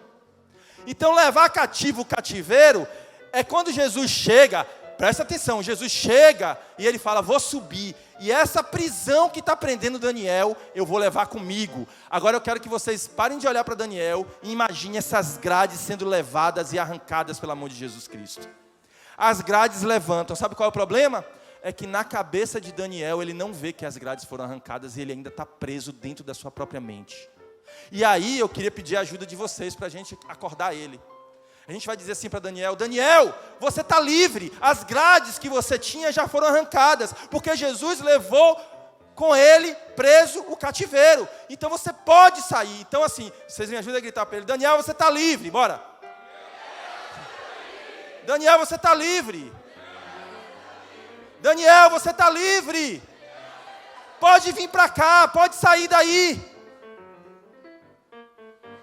Então, levar cativo o cativeiro é quando Jesus chega, presta atenção, Jesus chega e ele fala, vou subir. E essa prisão que está prendendo Daniel, eu vou levar comigo. Agora eu quero que vocês parem de olhar para Daniel e imaginem essas grades sendo levadas e arrancadas pela mão de Jesus Cristo. As grades levantam. Sabe qual é o problema? É que na cabeça de Daniel, ele não vê que as grades foram arrancadas e ele ainda está preso dentro da sua própria mente. E aí eu queria pedir a ajuda de vocês para a gente acordar ele. A gente vai dizer assim para Daniel, Daniel, você está livre, as grades que você tinha já foram arrancadas, porque Jesus levou com ele preso o cativeiro, então você pode sair. Então assim, vocês me ajudam a gritar para ele, Daniel, você está livre, bora. Daniel, você está livre. Daniel, você está livre. Pode vir para cá, pode sair daí.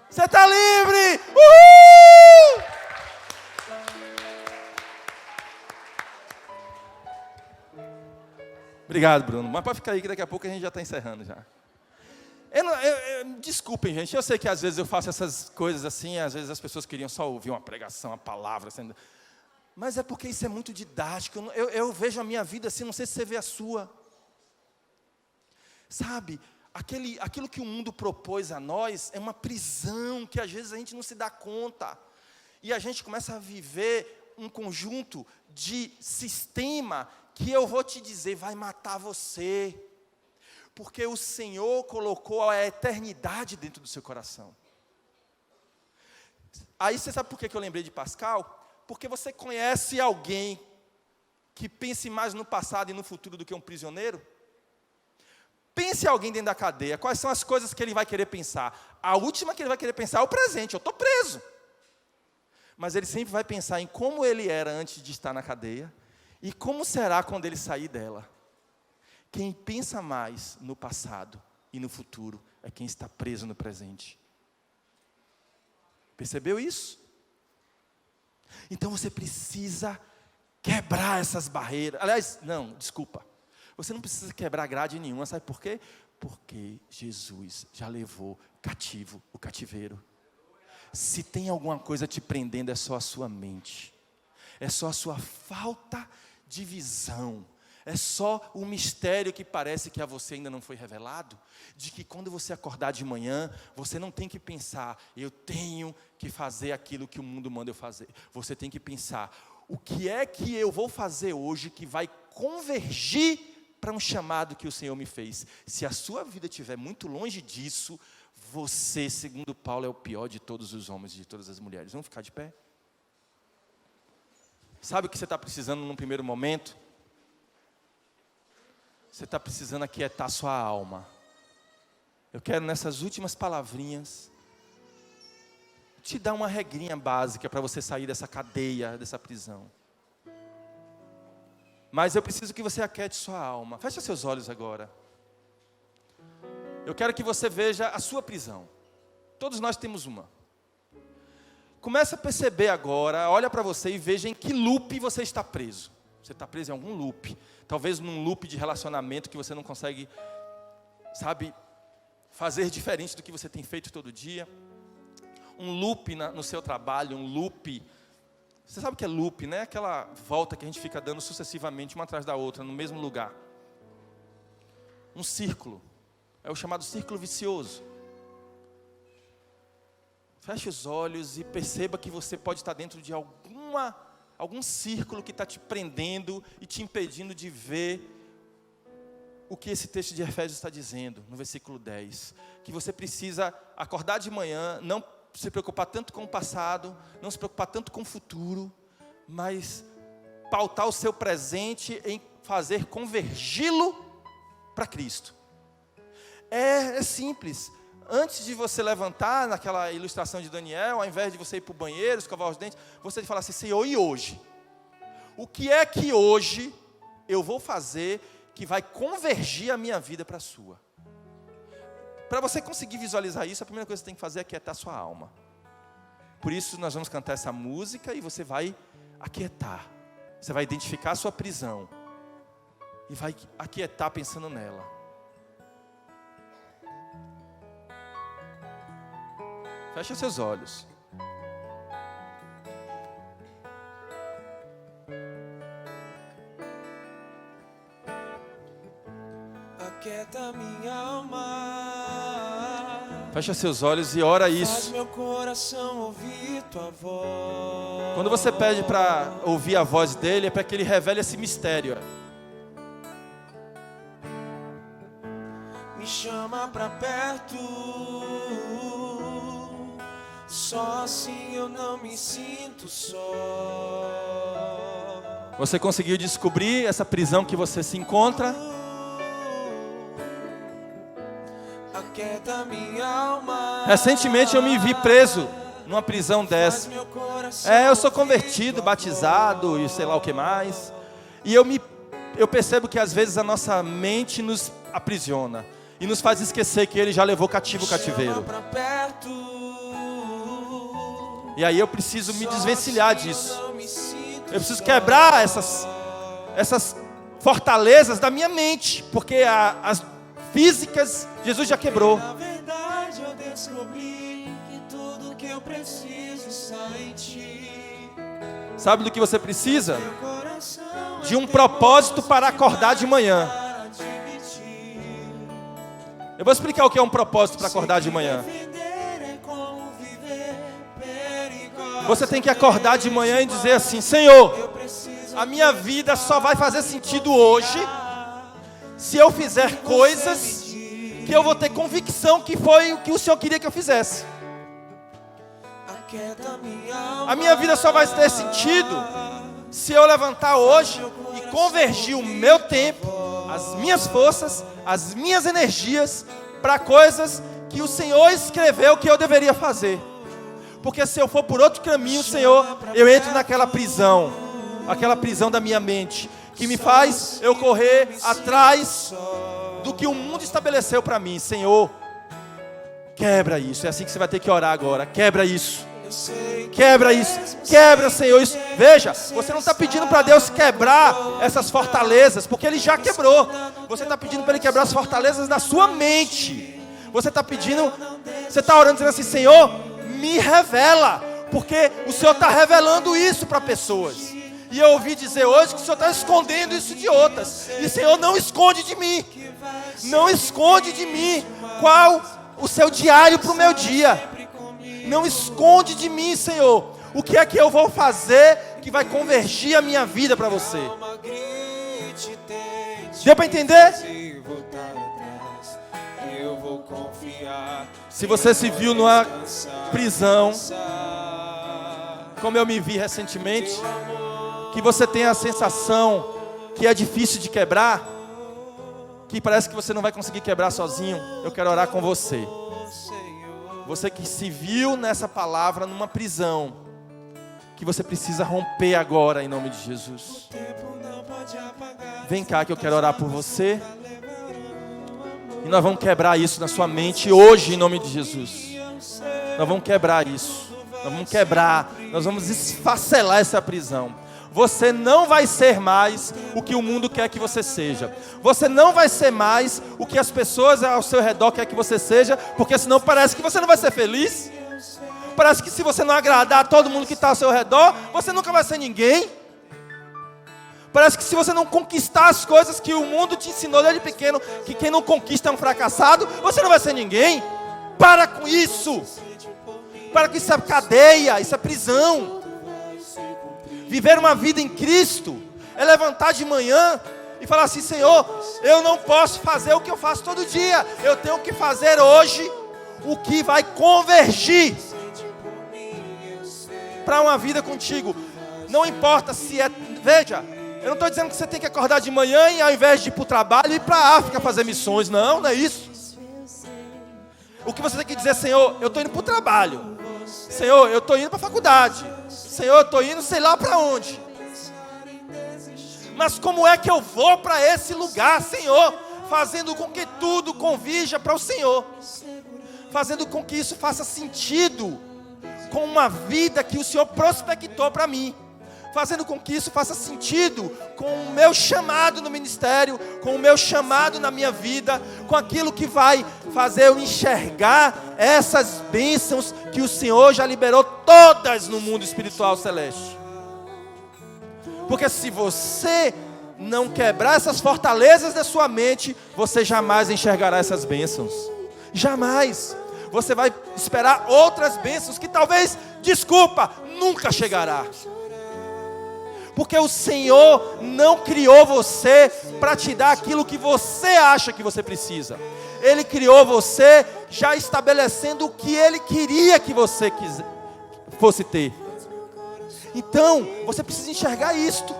Você está livre. Uhul! Obrigado, Bruno. Mas pode ficar aí que daqui a pouco a gente já está encerrando já. Desculpem, gente. Eu sei que às vezes eu faço essas coisas assim, às vezes as pessoas queriam só ouvir uma pregação, uma palavra. Assim, mas é porque isso é muito didático. Eu vejo a minha vida assim, não sei se você vê a sua. Sabe, aquilo que o mundo propôs a nós é uma prisão que às vezes a gente não se dá conta. E a gente começa a viver um conjunto de sistema que eu vou te dizer, vai matar você. Porque o Senhor colocou a eternidade dentro do seu coração. Aí você sabe por que eu lembrei de Pascal? Porque você conhece alguém que pense mais no passado e no futuro do que um prisioneiro? Pense alguém dentro da cadeia, quais são as coisas que ele vai querer pensar? A última que ele vai querer pensar é o presente, eu estou preso. Mas ele sempre vai pensar em como ele era antes de estar na cadeia, e como será quando ele sair dela? Quem pensa mais no passado e no futuro é quem está preso no presente. Percebeu isso? Então você precisa quebrar essas barreiras. Aliás, não, desculpa. Você não precisa quebrar grade nenhuma, sabe por quê? Porque Jesus já levou cativo o cativeiro. Se tem alguma coisa te prendendo, é só a sua mente. É só a sua falta de visão. É só o mistério que parece que a você ainda não foi revelado. De que quando você acordar de manhã, você não tem que pensar, eu tenho que fazer aquilo que o mundo manda eu fazer. Você tem que pensar, o que é que eu vou fazer hoje que vai convergir para um chamado que o Senhor me fez? Se a sua vida estiver muito longe disso, você, segundo Paulo, é o pior de todos os homens e de todas as mulheres. Vamos ficar de pé? Sabe o que você está precisando num primeiro momento? Você está precisando aquietar sua alma. Eu quero nessas últimas palavrinhas te dar uma regrinha básica para você sair dessa cadeia, dessa prisão. Mas eu preciso que você aquiete sua alma. Feche seus olhos agora. Eu quero que você veja a sua prisão. Todos nós temos uma. Começa a perceber agora, olha para você e veja em que loop você está preso. Você está preso em algum loop. Talvez num loop de relacionamento que você não consegue, sabe, fazer diferente do que você tem feito todo dia. Um loop no seu trabalho, um loop. Você sabe o que é loop, né? Aquela volta que a gente fica dando sucessivamente, uma atrás da outra, no mesmo lugar. Um círculo. É o chamado círculo vicioso. Feche os olhos e perceba que você pode estar dentro de algum círculo que está te prendendo e te impedindo de ver o que esse texto de Efésios está dizendo, no versículo 10. Que você precisa acordar de manhã, não se preocupar tanto com o passado, não se preocupar tanto com o futuro, mas pautar o seu presente em fazer convergi-lo para Cristo. É simples. Antes de você levantar, naquela ilustração de Daniel, ao invés de você ir para o banheiro, escovar os dentes, você fala assim: Senhor, e hoje? O que é que hoje eu vou fazer que vai convergir a minha vida para a sua? Para você conseguir visualizar isso, a primeira coisa que você tem que fazer é aquietar a sua alma. Por isso nós vamos cantar essa música e você vai aquietar. Você vai identificar a sua prisão e vai aquietar pensando nela. Feche seus olhos. Aquieta minha alma. Feche seus olhos e ora Faz isso. meu coração ouvir tua voz. Quando você pede para ouvir a voz dele, é para que ele revele esse mistério. Me chama pra perto. Só assim eu não me sinto só. Você conseguiu descobrir essa prisão que você se encontra? Aquieta minha alma. Recentemente eu me vi preso numa prisão Faz dessa. meu coração Eu sou ouvir convertido, tua batizado e sei lá o que mais. E eu percebo que às vezes a nossa mente nos aprisiona e nos faz esquecer que ele já levou cativo o cativeiro. Chama pra perto. E aí eu preciso me desvencilhar disso. Eu não me sinto Eu preciso só. quebrar essas fortalezas da minha mente, porque as físicas Jesus já quebrou. Na verdade eu descobri que tudo que eu preciso está em ti. Sabe do que você precisa? Meu coração De um propósito para acordar de manhã. para admitir. Eu vou explicar o que é um propósito para acordar de manhã. Defender é como viver perigoso. Você tem que acordar de manhã e dizer assim: Senhor, Eu preciso a minha vida só vai fazer sentido hoje se eu fizer coisas que eu vou ter convicção que foi o que o Senhor queria que eu fizesse. aquieta minha alma. A minha vida só vai ter sentido se eu levantar hoje e convergir o meu tempo, as minhas forças, as minhas energias para coisas que o Senhor escreveu que eu deveria fazer. Porque se eu for por outro caminho, Senhor, eu entro naquela prisão, aquela prisão da minha mente, que me faz eu correr atrás do que o mundo estabeleceu para mim. Senhor, quebra isso. É assim que você vai ter que orar agora. Quebra isso. Eu sei que Quebra isso, quebra, Senhor, isso. Veja, você não está pedindo para Deus quebrar essas fortalezas, porque Ele já quebrou. Você está pedindo para Ele quebrar as fortalezas da sua mente. Você está pedindo, você está orando dizendo assim: Senhor, me revela, porque o Senhor está revelando isso para pessoas. E eu ouvi dizer hoje que o Senhor está escondendo isso de outras. E Senhor, não esconde de mim. Não esconde de mim qual o seu diário para o meu dia. Não esconde de mim, Senhor, o que é que eu vou fazer que vai convergir a minha vida para você. alma grite, tente. Deu para entender? Se voltar atrás, eu vou confiar. Se você se viu numa Descansar, prisão, descansar. como eu me vi recentemente, que você tem a sensação que é difícil de quebrar, que parece que você não vai conseguir quebrar sozinho, eu quero orar com você. Você que se viu nessa palavra numa prisão, que você precisa romper agora em nome de Jesus. Vem cá que eu quero orar por você. E nós vamos quebrar isso na sua mente hoje em nome de Jesus. Nós vamos quebrar isso. Nós vamos quebrar, nós vamos esfacelar essa prisão. Você não vai ser mais o que o mundo quer que você seja. Você não vai ser mais o que as pessoas ao seu redor querem que você seja, porque senão parece que você não vai ser feliz. Parece que se você não agradar a todo mundo que está ao seu redor, você nunca vai ser ninguém. Parece que se você não conquistar as coisas que o mundo te ensinou desde pequeno, que quem não conquista é um fracassado, você não vai ser ninguém. Para com isso. Para com isso, é cadeia, isso é prisão. Viver uma vida em Cristo é levantar de manhã e falar assim: Senhor, eu não posso fazer o que eu faço todo dia. Eu tenho que fazer hoje o que vai convergir para uma vida contigo. Não importa se é... Veja, eu não estou dizendo que você tem que acordar de manhã e ao invés de ir para o trabalho, ir para a África fazer missões. Não, não é isso. O que você tem que dizer, Senhor, eu estou indo para o trabalho. Senhor, eu estou indo para a faculdade. Senhor, eu estou indo sei lá para onde. Mas como é que eu vou para esse lugar, Senhor? Fazendo com que tudo convija para o Senhor. Fazendo com que isso faça sentido com uma vida que o Senhor prospectou para mim. Fazendo com que isso faça sentido com o meu chamado no ministério, com o meu chamado na minha vida, com aquilo que vai fazer eu enxergar essas bênçãos que o Senhor já liberou todas no mundo espiritual celeste. Porque se você não quebrar essas fortalezas da sua mente, você jamais enxergará essas bênçãos. Jamais. Você vai esperar outras bênçãos que talvez, desculpa, nunca chegará. Porque o Senhor não criou você para te dar aquilo que você acha que você precisa. Ele criou você já estabelecendo o que Ele queria que você fosse ter. Então, você precisa enxergar isto.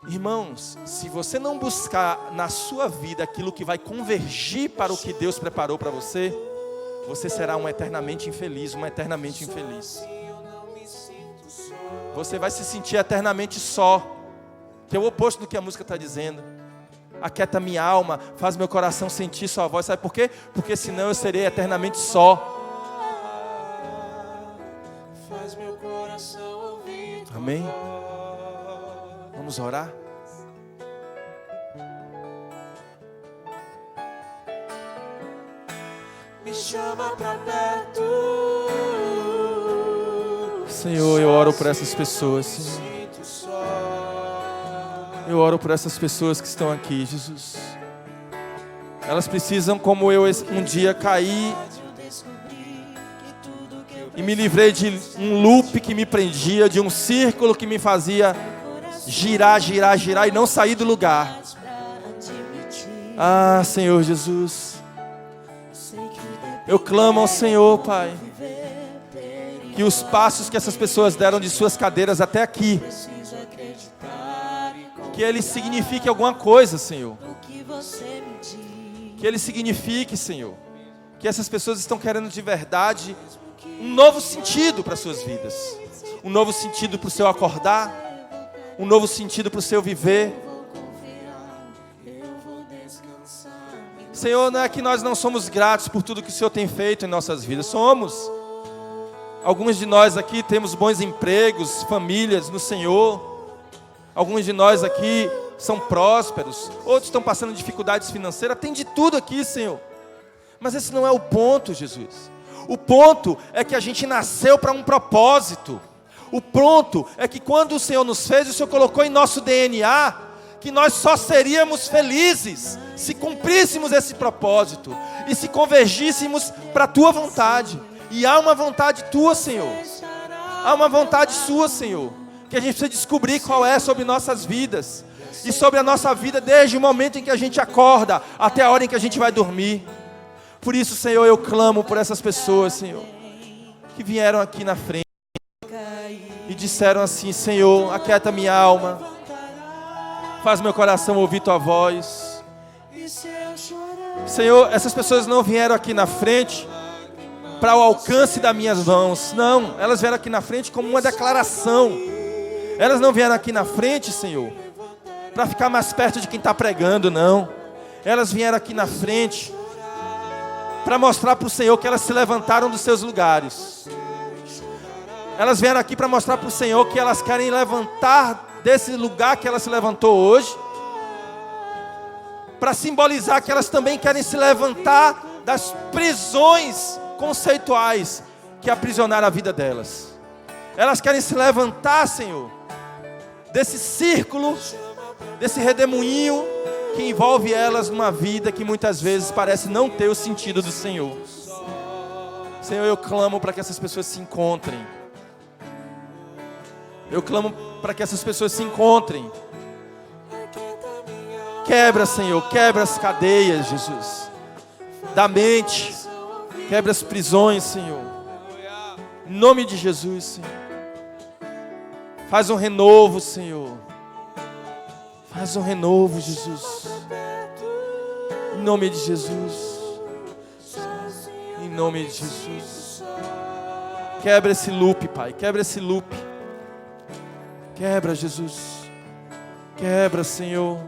Irmãos, se você não buscar na sua vida aquilo que vai convergir para o que Deus preparou para você, você será um eternamente infeliz, uma eternamente infeliz. Você vai se sentir eternamente só, que é o oposto do que a música está dizendo. Aquieta minha alma, faz meu coração sentir sua voz. Sabe por quê? Porque senão eu serei eternamente só. Faz meu coração ouvir. Amém? Vamos orar? Me chama pra perto. Senhor, eu oro por essas pessoas, Senhor. Eu oro por essas pessoas que estão aqui, Jesus. Elas precisam, como eu um dia caí e me livrei de um loop que me prendia, de um círculo que me fazia girar, girar, girar e não sair do lugar. Ah, Senhor Jesus, eu clamo ao Senhor, Pai, que os passos que essas pessoas deram de suas cadeiras até aqui, que ele signifique alguma coisa, Senhor. Que ele signifique, Senhor, que essas pessoas estão querendo de verdade um novo sentido para suas vidas, um novo sentido para o seu acordar, um novo sentido para o seu viver. Senhor, não é que nós não somos gratos por tudo que o Senhor tem feito em nossas vidas, somos. Alguns de nós aqui temos bons empregos, famílias no Senhor. Alguns de nós aqui são prósperos, outros estão passando dificuldades financeiras, tem de tudo aqui, Senhor. Mas esse não é o ponto, Jesus. O ponto é que a gente nasceu para um propósito. O ponto é que quando o Senhor nos fez, o Senhor colocou em nosso DNA que nós só seríamos felizes se cumpríssemos esse propósito e se convergíssemos para a Tua vontade. E há uma vontade Tua, Senhor. Há uma vontade Sua, Senhor, que a gente precisa descobrir qual é sobre nossas vidas e sobre a nossa vida desde o momento em que a gente acorda até a hora em que a gente vai dormir. Por isso, Senhor, eu clamo por essas pessoas, Senhor, que vieram aqui na frente e disseram assim: Senhor, aquieta minha alma, faz meu coração ouvir Tua voz. Senhor, essas pessoas não vieram aqui na frente para o alcance das minhas mãos, não, elas vieram aqui na frente como uma declaração. Elas não vieram aqui na frente, Senhor, para ficar mais perto de quem está pregando, não. Elas vieram aqui na frente para mostrar para o Senhor que elas se levantaram dos seus lugares. Elas vieram aqui para mostrar para o Senhor que elas querem levantar desse lugar que ela se levantou hoje, para simbolizar que elas também querem se levantar das prisões conceituais que aprisionaram a vida delas. Elas querem se levantar, Senhor, desse círculo, desse redemoinho que envolve elas numa vida que muitas vezes parece não ter o sentido do Senhor. Senhor, eu clamo para que essas pessoas se encontrem. Eu clamo para que essas pessoas se encontrem. Quebra, Senhor, quebra as cadeias, Jesus, da mente. Quebra as prisões, Senhor. Em nome de Jesus, Senhor. Faz um renovo, Senhor. Faz um renovo, Jesus. Em nome de Jesus. Em nome de Jesus. Quebra esse loop, Pai. Quebra esse loop. Quebra, Jesus. Quebra, Senhor.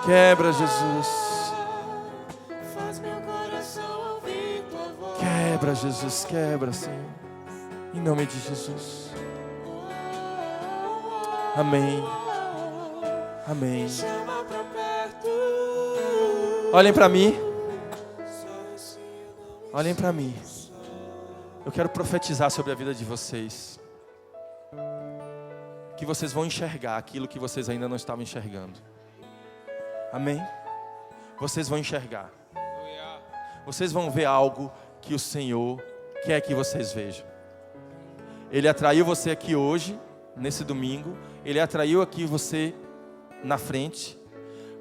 Quebra, Jesus. Quebra, Jesus. Quebra, Senhor. Em nome de Jesus. Amém. Amém. Olhem para mim. Olhem para mim. Eu quero profetizar sobre a vida de vocês. Que vocês vão enxergar aquilo que vocês ainda não estavam enxergando. Amém? Vocês vão enxergar. Vocês vão ver algo que o Senhor quer que vocês vejam. Ele atraiu você aqui hoje, nesse domingo. Ele atraiu aqui você na frente.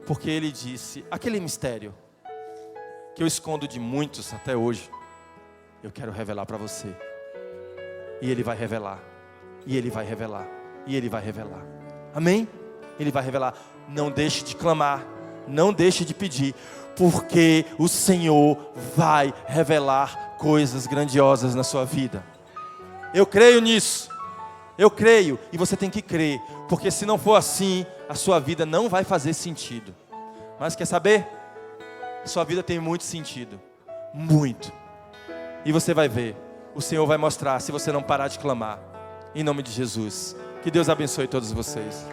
Porque Ele disse, aquele mistério que eu escondo de muitos até hoje, eu quero revelar para você. E Ele vai revelar. E Ele vai revelar. E Ele vai revelar. Amém? Ele vai revelar. Não deixe de clamar. Não deixe de pedir. Porque o Senhor vai revelar coisas grandiosas na sua vida. Eu creio nisso. Eu creio. E você tem que crer. Porque se não for assim, a sua vida não vai fazer sentido. Mas quer saber? Sua vida tem muito sentido. Muito. E você vai ver. O Senhor vai mostrar se você não parar de clamar. Em nome de Jesus. Que Deus abençoe todos vocês.